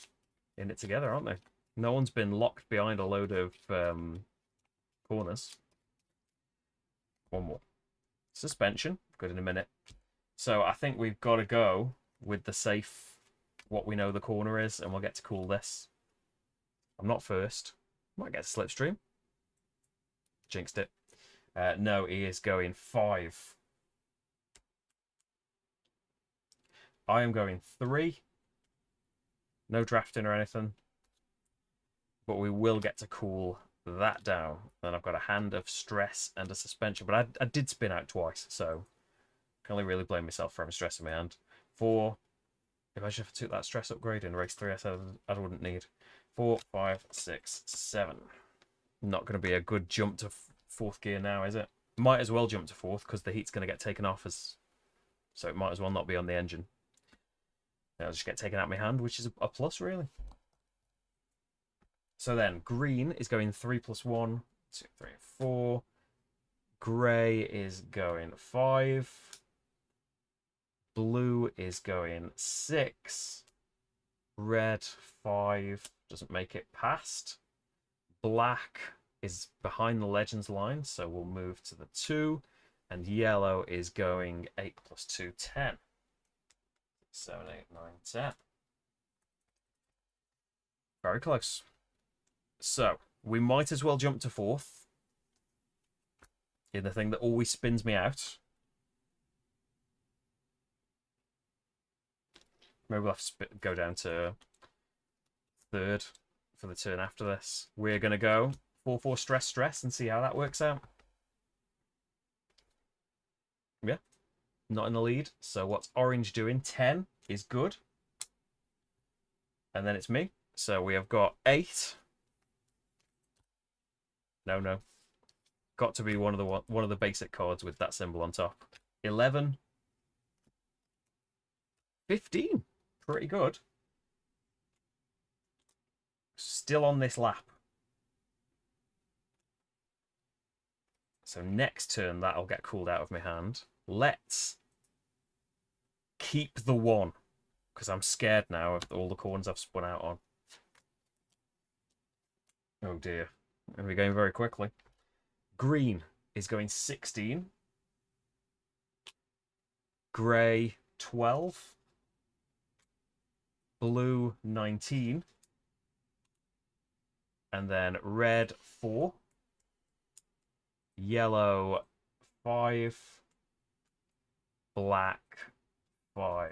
in it together, aren't they? No one's been locked behind a load of corners. One more. Suspension. Good in a minute. So I think we've got to go with the safe, what we know the corner is, and we'll get to cool this. I'm not first. Might get a slipstream. Jinxed it. No, he is going 5. I am going 3. No drafting or anything. But we will get to cool that down. Then I've got a hand of stress and a suspension. But I did spin out twice, so I can only really blame myself for having stress in my hand. 4. If I should have took that stress upgrade in race 3, I said I wouldn't need. 4, 5, 6, 7. Not going to be a good jump to 4th gear now, is it? Might as well jump to 4th because the heat's going to get taken off, so it might as well not be on the engine. I'll just get taken out of my hand, which is a plus, really. So then, green is going 3 plus 1, 2, 3, 4. Grey is going 5. Blue is going 6. Red, 5. Doesn't make it past. Black is behind the Legends line, so we'll move to the 2. And yellow is going 8 plus 2, 10. 7, 8, 9, 10. Very close. So, we might as well jump to 4th. In the thing that always spins me out. Maybe we'll have to go down to 3rd for the turn after this. We're going to go 4-4 stress, stress, and see how that works out. Yeah. Not in the lead. So what's orange doing? 10 is good. And then it's me. So we have got 8. No. Got to be one of the basic cards with that symbol on top. 11. 15. Pretty good. Still on this lap. So next turn, that'll get cooled out of my hand. Let's keep the 1. Because I'm scared now of all the corners I've spun out on. Oh dear. We're going very quickly. Green is going 16. Grey, 12. Blue, 19. And then red, 4. Yellow, 5. Black, 5.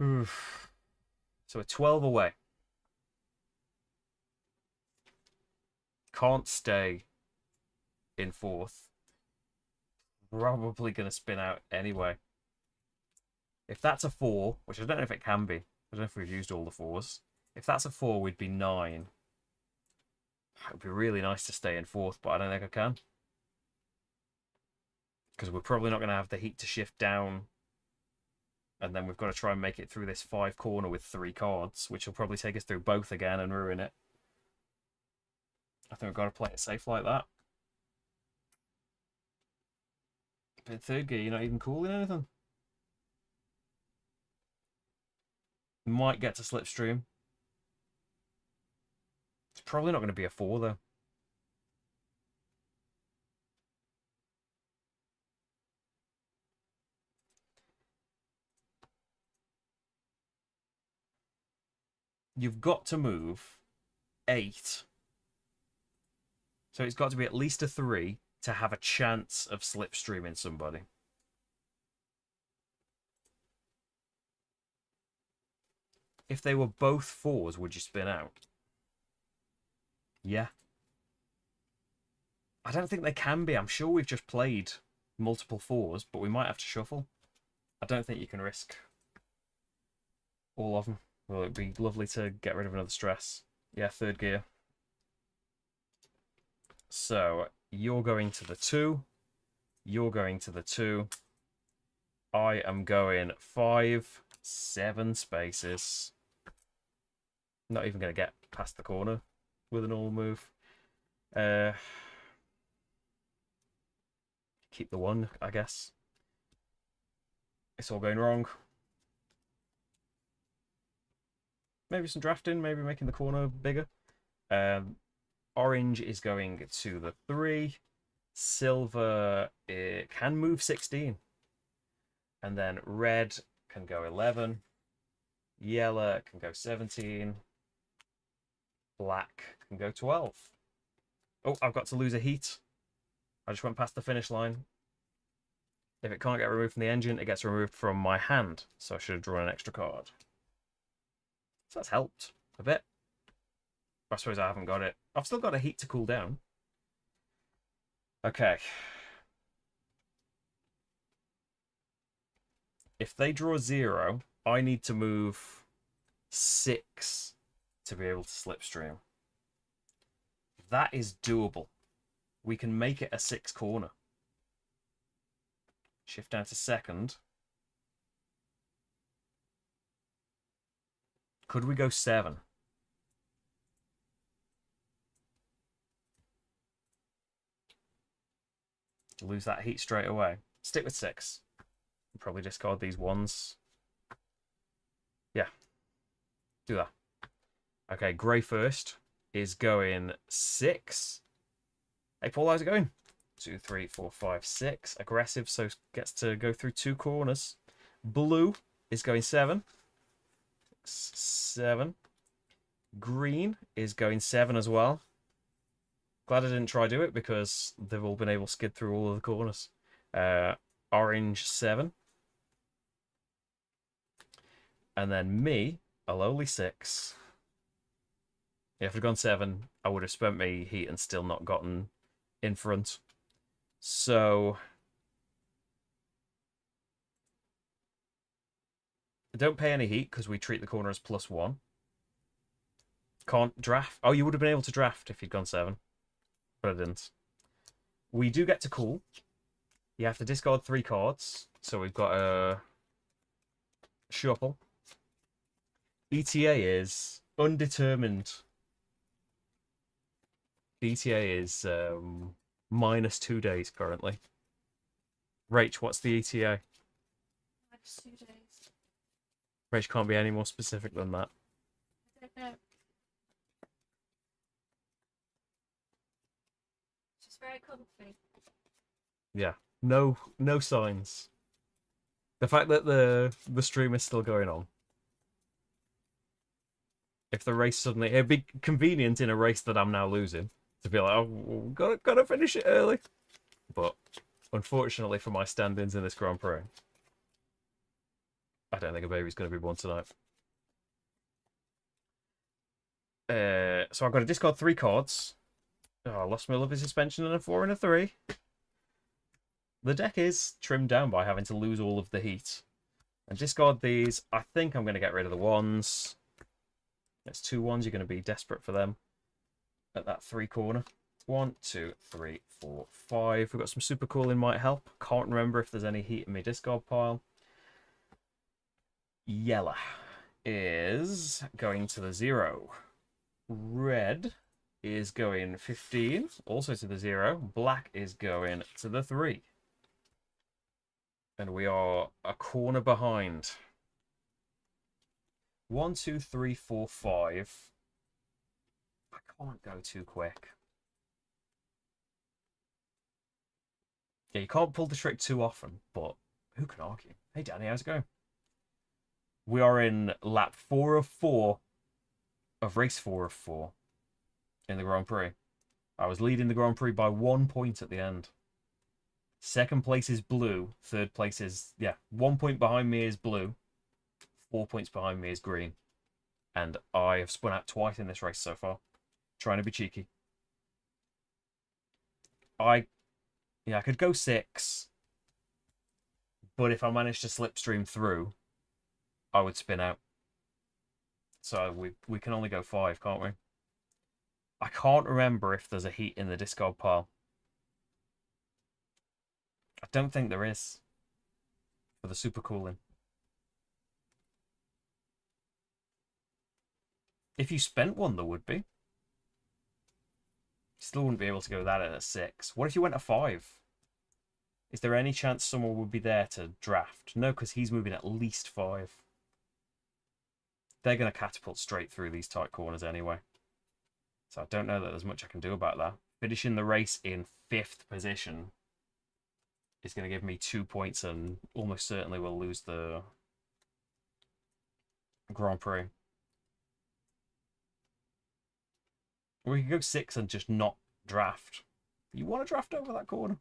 Oof. So we're 12 away. Can't stay in 4th. Probably going to spin out anyway. If that's a 4, which I don't know if it can be. I don't know if we've used all the 4s. If that's a 4, we'd be 9. It would be really nice to stay in 4th, but I don't think I can. Because we're probably not going to have the heat to shift down. And then we've got to try and make it through this 5 corner with 3 cards, which will probably take us through both again and ruin it. I think we've got to play it safe like that. But in 3rd gear, you're not even cooling anything. Might get to slipstream. It's probably not going to be a 4, though. You've got to move 8 So it's got to be at least a 3 to have a chance of slipstreaming somebody. If they were both 4s, would you spin out? Yeah. I don't think they can be. I'm sure we've just played multiple 4s, but we might have to shuffle. I don't think you can risk all of them. Well, it'd be lovely to get rid of another stress. Yeah, 3rd gear. So you're going to the 2. You're going to the 2. I am going 5, 7 spaces. Not even going to get past the corner with a normal move. Keep the 1, I guess. It's all going wrong. Maybe some drafting, maybe making the corner bigger. Orange is going to the 3. Silver, it can move 16. And then red can go 11. Yellow can go 17. Black can go 12. Oh, I've got to lose a heat. I just went past the finish line. If it can't get removed from the engine, it gets removed from my hand. So I should have drawn an extra card. So that's helped a bit. I suppose I haven't got it. I've still got a heat to cool down. Okay. If they draw 0, I need to move 6 to be able to slipstream. That is doable. We can make it a 6 corner. Shift down to 2nd. Could we go 7? Lose that heat straight away. Stick with 6. Probably discard these 1s. Yeah. Do that. Okay, grey first is going 6. Hey, Paul, how's it going? 2, 3, 4, 5, 6. Aggressive, so gets to go through 2 corners. Blue is going 7. 7. Green is going 7 as well. Glad I didn't try to do it because they've all been able to skid through all of the corners. Orange 7. And then me, a lowly 6. Yeah, if I'd gone 7, I would have spent my heat and still not gotten in front. So don't pay any heat because we treat the corner as +1. Can't draft. Oh, you would have been able to draft if you'd gone 7. But I didn't. We do get to cool. You have to discard 3 cards. So we've got a shuffle. ETA is undetermined. The ETA is -2 days currently. Rach, what's the ETA? -2 days. Rach can't be any more specific than that. I don't know. It's just very comfy. Yeah. No signs. The fact that the stream is still going on. If the race suddenly, it'd be convenient in a race that I'm now losing to be like, oh, gotta finish it early. But unfortunately for my stand-ins in this Grand Prix, I don't think a baby's going to be born tonight. So I've got to discard 3 cards. Oh, I lost my lovely suspension and a 4 and a 3. The deck is trimmed down by having to lose all of the heat. And discard these. I think I'm going to get rid of the 1s. It's 2 1s. You're going to be desperate for them at that 3 corner. 1, 2, 3, 4, 5. We've got some super cooling might help. Can't remember if there's any heat in my discard pile. Yellow is going to the 0. Red is going 15, also to the 0. Black is going to the 3. And we are a corner behind. 1, 2, 3, 4, 5. I can't go too quick. Yeah, you can't pull the trick too often, but who can argue? Hey, Danny, how's it going? We are in lap 4 of 4 of race 4 of 4 in the Grand Prix. I was leading the Grand Prix by 1 point at the end. Second place is blue. Third place is, yeah, 1 point behind me is blue. 4 points behind me is green. And I have spun out twice in this race so far. Trying to be cheeky. I could go 6. But if I managed to slipstream through, I would spin out. So we can only go 5, can't we? I can't remember if there's a heat in the discard pile. I don't think there is for the super cooling. If you spent one, there would be. Still wouldn't be able to go that at a 6. What if you went a 5? Is there any chance someone would be there to draft? No, because he's moving at least 5. They're going to catapult straight through these tight corners anyway. So I don't know that there's much I can do about that. Finishing the race in 5th position is going to give me 2 points and almost certainly will lose the Grand Prix. Or we could go 6 and just not draft. You want to draft over that corner?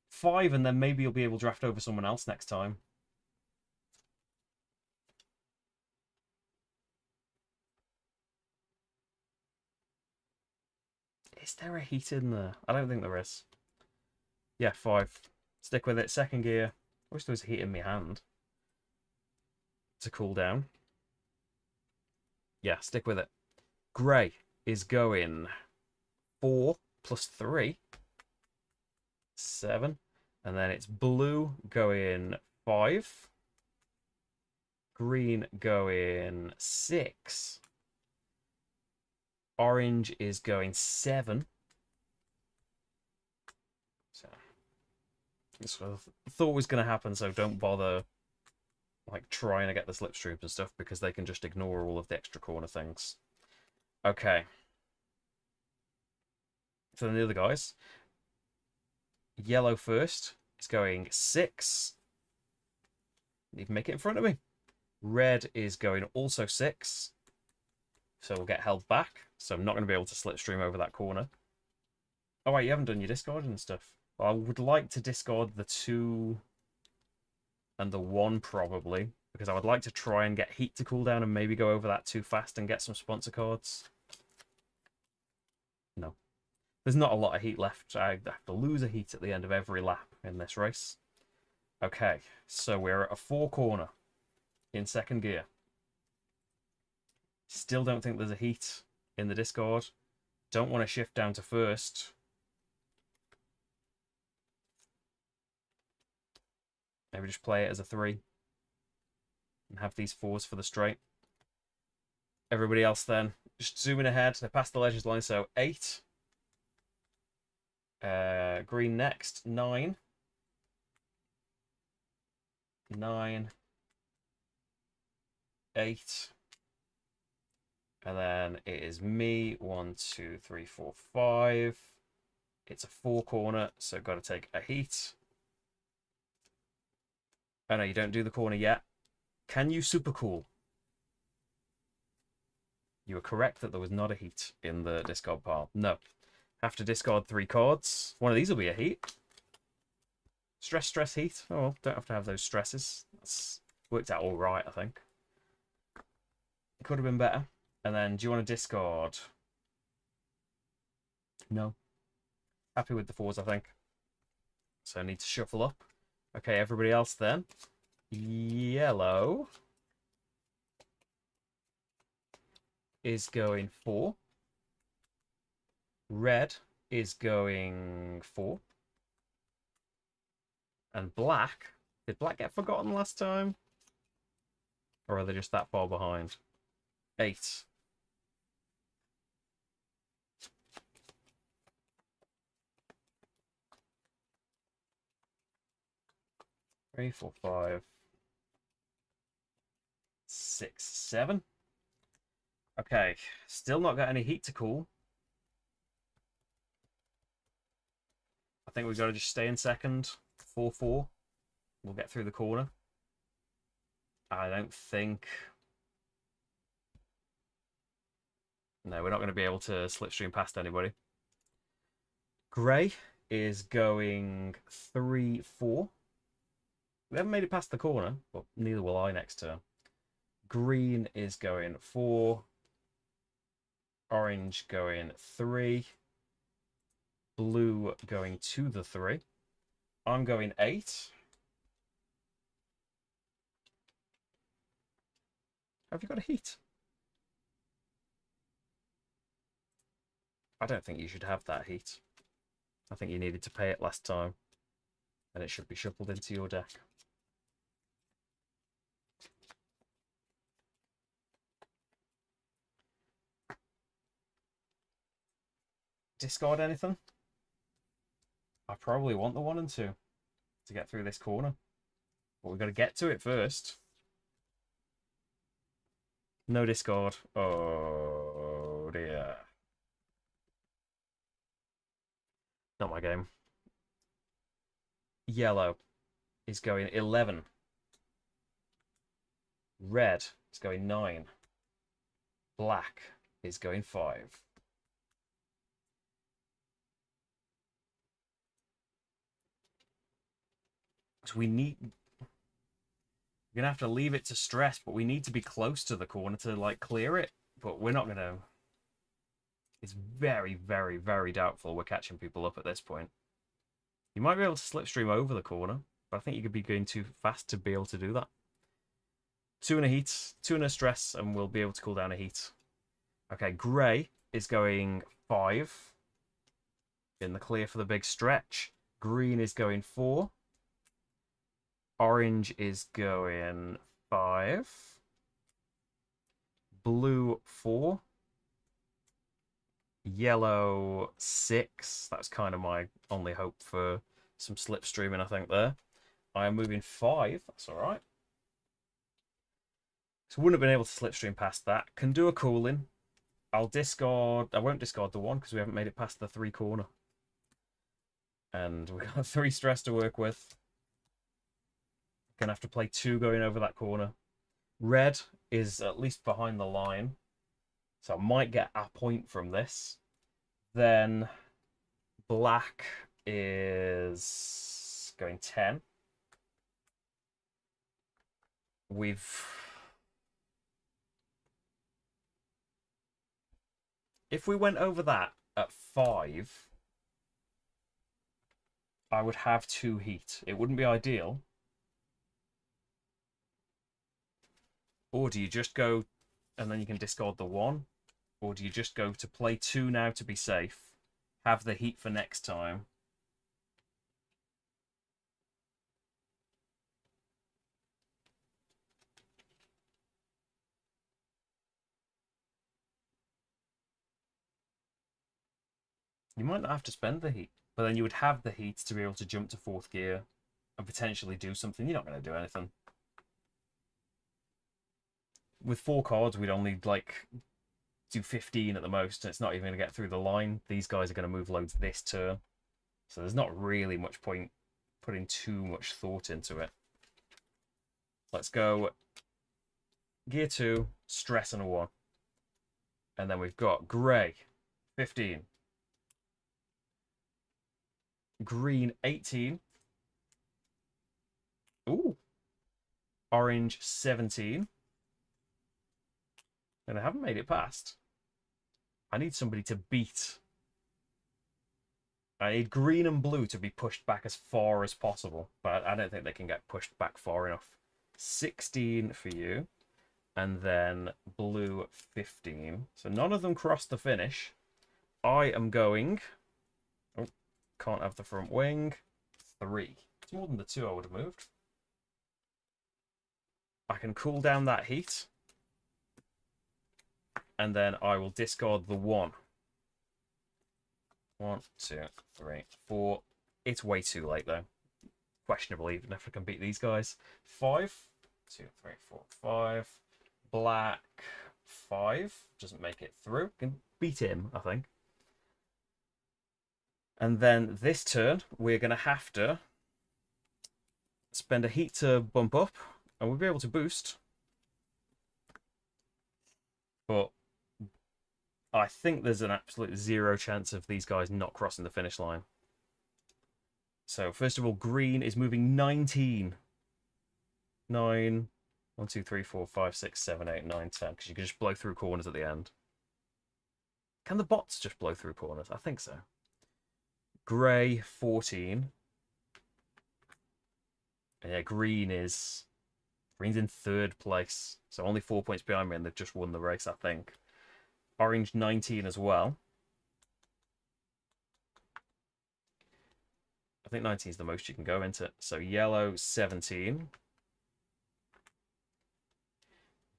5 and then maybe you'll be able to draft over someone else next time. Is there a heat in there? I don't think there is. Yeah, 5. Stick with it. Second gear. I wish there was a heat in my hand to cool down. Yeah, stick with it. Grey is going 4 plus 3. 7. And then it's blue going 5. Green going 6. Orange is going 7. So that's what I thought was going to happen, so don't bother like trying to get the slipstreams and stuff because they can just ignore all of the extra corner things. Okay. So then the other guys. Yellow first is going 6. Need to make it in front of me. Red is going also 6. So we'll get held back. So I'm not going to be able to slipstream over that corner. Oh, wait, you haven't done your discard and stuff. Well, I would like to discard the 2 and the 1 probably. Because I would like to try and get heat to cool down and maybe go over that too fast and get some sponsor cards. No. There's not a lot of heat left. I have to lose a heat at the end of every lap in this race. Okay, so we're at a 4 corner in second gear. Still don't think there's a heat in the discard. Don't want to shift down to first. Maybe just play it as a 3. And have these 4s for the straight. Everybody else then, just zooming ahead. They're past the legends line, so 8. Green next, 9. 9. 8. And then it is me. 1, 2, 3, 4, 5. It's a 4 corner, so got to take a heat. Oh no, you don't do the corner yet. Can you super cool? You were correct that there was not a heat in the discard pile. No. Have to discard 3 cards. One of these will be a heat. Stress, stress, heat. Oh, well, don't have to have those stresses. That's worked out all right, I think. It could have been better. And then, do you want to discard? No. Happy with the 4s, I think. So I need to shuffle up. Okay, everybody else then. Yellow is going 4. Red is going 4. And black. Did black get forgotten last time? Or are they just that far behind? 8. 3, 4, 5, 6, 7. Okay, still not got any heat to cool. I think we've got to just stay in second. 4, 4. We'll get through the corner. I don't think... No, we're not going to be able to slipstream past anybody. Grey is going 3, 4. We haven't made it past the corner, but neither will I next turn. Green is going 4. Orange going 3. Blue going to the 3. I'm going 8. Have you got a heat? I don't think you should have that heat. I think you needed to pay it last time, and it should be shuffled into your deck. Discard anything? I probably want the 1 and 2 to get through this corner, but we've got to get to it first. No discard. Oh dear. Not my game. Yellow is going 11. Red is going 9. Black is going 5. So we're gonna have to leave it to stress, but we need to be close to the corner to like clear it. But we're not gonna. It's very, very, very doubtful we're catching people up at this point. You might be able to slipstream over the corner, but I think you could be going too fast to be able to do that. 2 and a heat, 2 and a stress, and we'll be able to cool down a heat. Okay, grey is going 5. In the clear for the big stretch. Green is going 4. Orange is going 5. Blue 4. Yellow 6. That's kind of my only hope for some slipstreaming, I think, there. I am moving 5. That's all right. So wouldn't have been able to slipstream past that. Can do a cooling. I'll discard. I won't discard the 1 because we haven't made it past the 3 corner. And we've got 3 stress to work with. Gonna have to play 2 going over that corner. Red is at least behind the line, so I might get a point from this. Then black is going 10. If we went over that at 5, I would have 2 heat. It wouldn't be ideal. Or do you just go and then you can discard the 1? Or do you just go to play 2 now to be safe, have the heat for next time? You might not have to spend the heat, but then you would have the heat to be able to jump to 4th gear and potentially do something. You're not going to do anything. With 4 cards, we'd only like do 15 at the most, and it's not even going to get through the line. These guys are going to move loads this turn, so there's not really much point putting too much thought into it. Let's go gear 2, stress and a 1. And then we've got grey, 15. Green, 18. Ooh. Orange, 17. And I haven't made it past. I need somebody to beat. I need green and blue to be pushed back as far as possible, but I don't think they can get pushed back far enough. 16 for you, and then blue 15. So none of them crossed the finish. I am going... Oh, can't have the front wing. 3. It's more than the 2 I would have moved. I can cool down that heat. And then I will discard the 1. 1, 2, 3, 4. It's way too late, though. Questionable even if I can beat these guys. 5. 2, 3, 4, 5. Black 5. Doesn't make it through. Can beat him, I think. And then this turn, we're going to have to spend a heat to bump up. And we'll be able to boost. But I think there's an absolute zero chance of these guys not crossing the finish line. So, first of all, green is moving 19. 9. 1, 2, 3, 4, 5, 6, 7, 8, 9, 10. Because you can just blow through corners at the end. Can the bots just blow through corners? I think so. Grey, 14. Yeah, Green's in third place. So only 4 points behind me, and they've just won the race, I think. Orange, 19 as well. I think 19 is the most you can go into. So yellow, 17.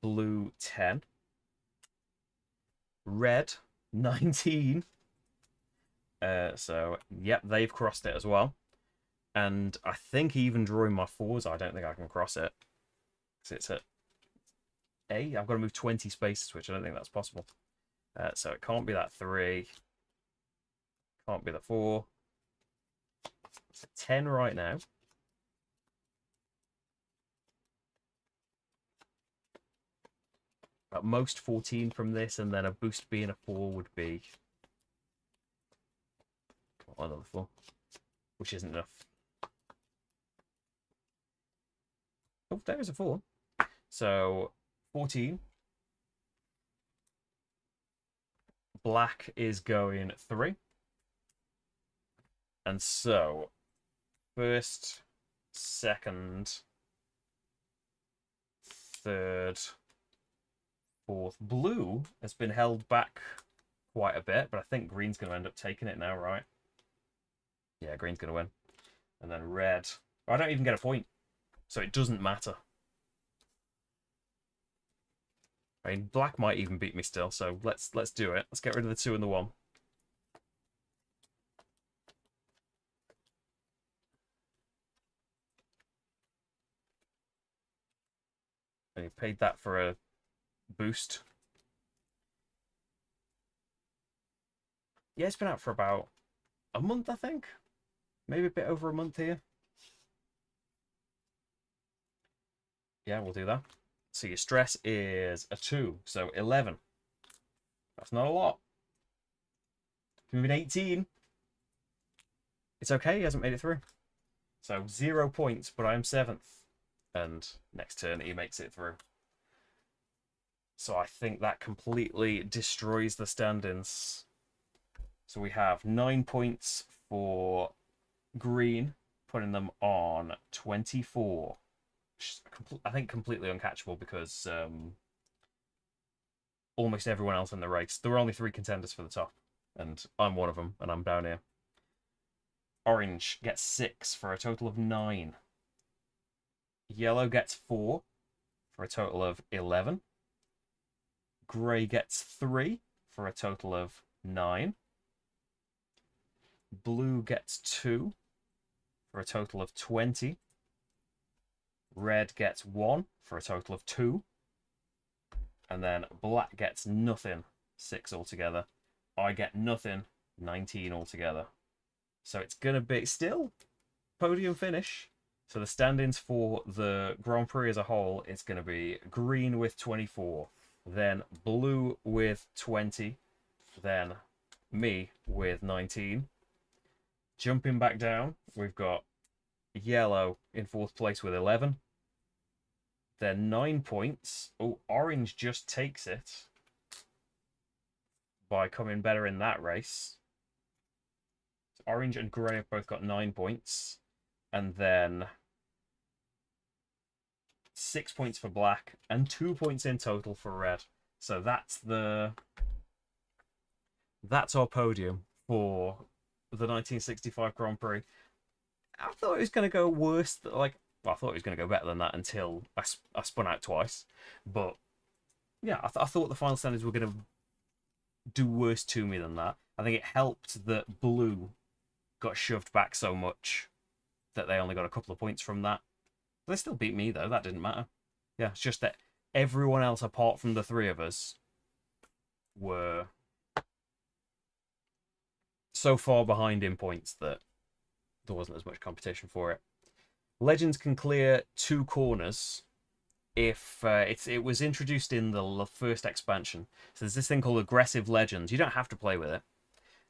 Blue, 10. Red, 19. So, yep, they've crossed it as well. And I think even drawing my fours, I don't think I can cross it. Because it's at A. I've got to move 20 spaces, which I don't think that's possible. So it can't be that 3. Can't be the 4. It's a 10 right now. At most 14 from this, and then a boost being a 4 would be another 4, which isn't enough. Oh, there is a 4. So 14. Black is going 3. And so, first, second, third, fourth. Blue has been held back quite a bit, but I think green's going to end up taking it now, right? Yeah, green's going to win. And then red. I don't even get a point, so it doesn't matter. I mean, black might even beat me still, so let's do it. Let's get rid of the 2 and the 1. And you paid that for a boost. Yeah, it's been out for about a month, I think. Maybe a bit over a month here. Yeah, we'll do that. So your stress is a 2, so 11. That's not a lot. Moving 18. It's okay, he hasn't made it through. So 0 points, but I'm 7th. And next turn he makes it through. So I think that completely destroys the standings. So we have 9 points for green, putting them on 24. I think completely uncatchable because almost everyone else in the race. There were only 3 contenders for the top, and I'm one of them, and I'm down here. Orange gets 6 for a total of 9. Yellow gets 4 for a total of 11. Grey gets 3 for a total of 9. Blue gets 2 for a total of 20. Red gets 1 for a total of 2. And then black gets nothing, 6 altogether. I get nothing, 19 altogether. So it's going to be still podium finish. So the standings for the Grand Prix as a whole, it's going to be green with 24, then blue with 20, then me with 19. Jumping back down, we've got yellow in 4th place with 11. Then 9 points. Oh, orange just takes it by coming better in that race. So orange and grey have both got 9 points. And then 6 points for black and 2 points in total for red. So that's our podium for the 1965 Grand Prix. I thought it was going to go worse. I thought it was going to go better than that until I spun out twice. But yeah, I thought the final standings were going to do worse to me than that. I think it helped that blue got shoved back so much that they only got a couple of points from that. They still beat me, though. That didn't matter. Yeah, it's just that everyone else apart from the 3 of us were so far behind in points that there wasn't as much competition for it. Legends can clear 2 corners, if it was introduced in the first expansion. So there's this thing called Aggressive Legends. You don't have to play with it.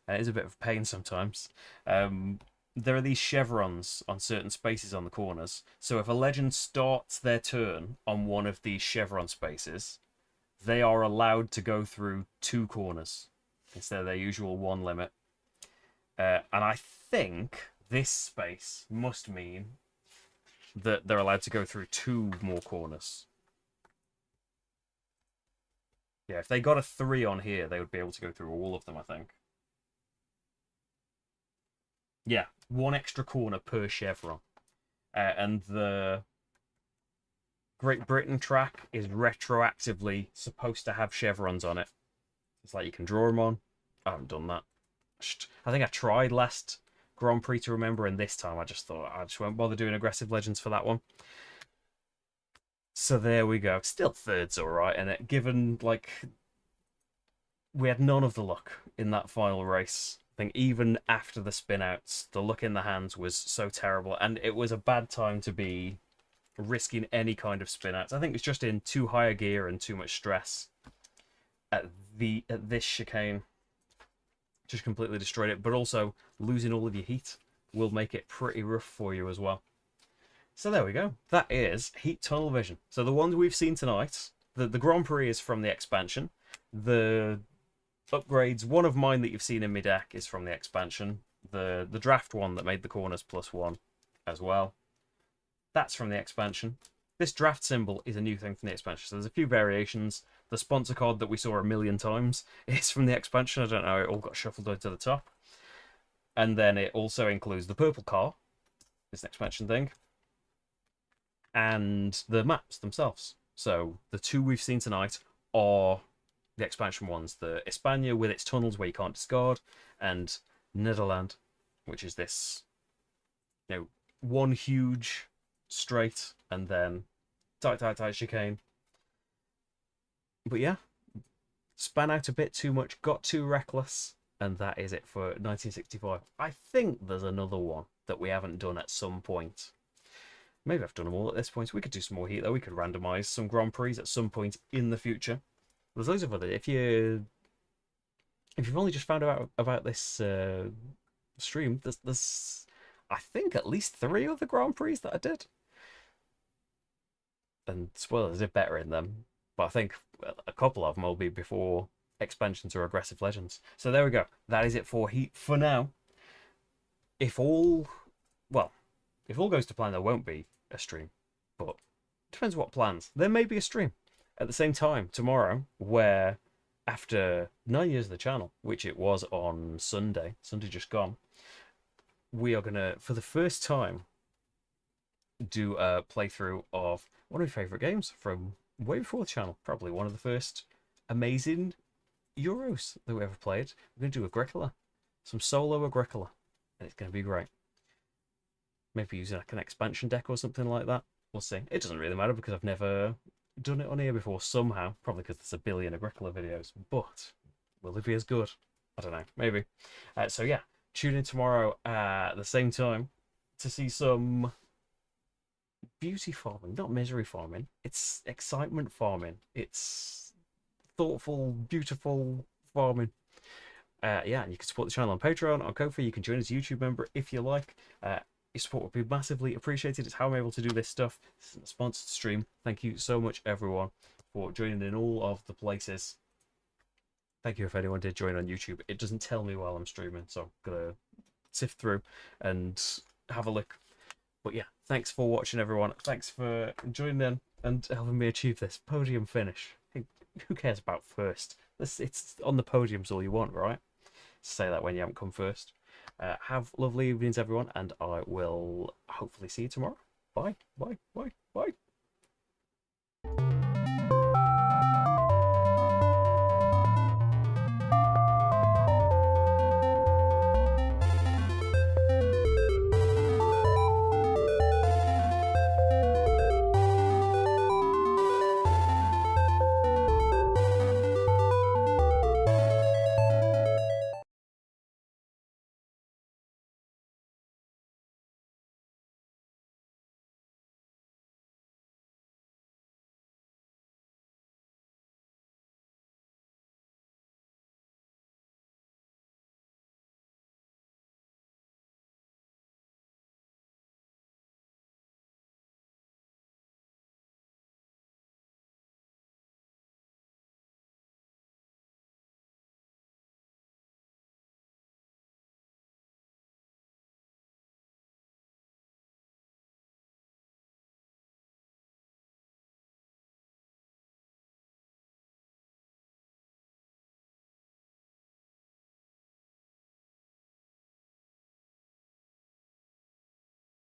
It is a bit of a pain sometimes. There are these chevrons on certain spaces on the corners. So if a legend starts their turn on one of these chevron spaces, they are allowed to go through 2 corners instead of their usual 1 limit. And I think this space must mean that they're allowed to go through 2 more corners. Yeah, if they got a 3 on here, they would be able to go through all of them, I think. Yeah, 1 extra corner per chevron. And the Great Britain track is retroactively supposed to have chevrons on it. It's like you can draw them on. I haven't done that. I think I tried last Grand Prix to remember, and this time I just thought I just won't bother doing Aggressive Legends for that one. So there we go. Still third's alright, and it given like we had none of the luck in that final race. I think even after the spin outs, the luck in the hands was so terrible, and it was a bad time to be risking any kind of spin outs. I think it's just in too high a gear and too much stress at this chicane. Just completely destroyed it, but also losing all of your heat will make it pretty rough for you as well. So there we go. That is Heat Tunnel Vision. So the ones we've seen tonight, the Grand Prix is from the expansion. The upgrades, one of mine that you've seen in my deck is from the expansion. The draft one that made the corners +1 as well. That's from the expansion. This draft symbol is a new thing from the expansion. So there's a few variations. The sponsor card that we saw a million times is from the expansion. I don't know, it all got shuffled over to the top. And then it also includes the purple car, this expansion thing, and the maps themselves. So the 2 we've seen tonight are the expansion ones. The España with its tunnels where you can't discard, and Netherland, which is this, one huge straight and then tight chicane. But yeah, span out a bit too much, got too reckless, and that is it for 1965. I think there's another one that we haven't done at some point. Maybe I've done them all at this point. We could do some more heat though. We could randomize some Grand Prix at some point in the future. There's loads of other. If you've only just found out about this stream, there's I think at least 3 other Grand Prix that I did. And spoilers are better in them, but I think a couple of them will be before expansions or Aggressive Legends. So there we go. That is it for Heat for now. If all goes to plan, there won't be a stream, but it depends what plans. There may be a stream at the same time tomorrow, where after 9 years of the channel, which it was on Sunday just gone, we are gonna, for the first time, do a playthrough of one of my favourite games from way before the channel. Probably one of the first amazing Euros that we ever played. We're going to do Agricola. Some solo Agricola. And it's going to be great. Maybe using like an expansion deck or something like that. We'll see. It doesn't really matter because I've never done it on here before somehow. Probably because there's a billion Agricola videos. But will it be as good? I don't know. Maybe. So yeah, tune in tomorrow at the same time to see some beauty farming, not misery farming. It's excitement farming. It's thoughtful, beautiful farming. Yeah, and you can support the channel on Patreon, on Ko-fi. You can join as a YouTube member if you like. Your support would be massively appreciated. It's how I'm able to do this stuff. This isn't a sponsored stream. Thank you so much, everyone, for joining in all of the places. Thank you if anyone did join on YouTube. It doesn't tell me while I'm streaming, so I'm gonna sift through and have a look. But yeah, thanks for watching, everyone. Thanks for joining in and helping me achieve this podium finish. Who cares about first? It's on the podium's all you want, right? Say that when you haven't come first. Have lovely evenings, everyone, and I will hopefully see you tomorrow. Bye, bye, bye, bye.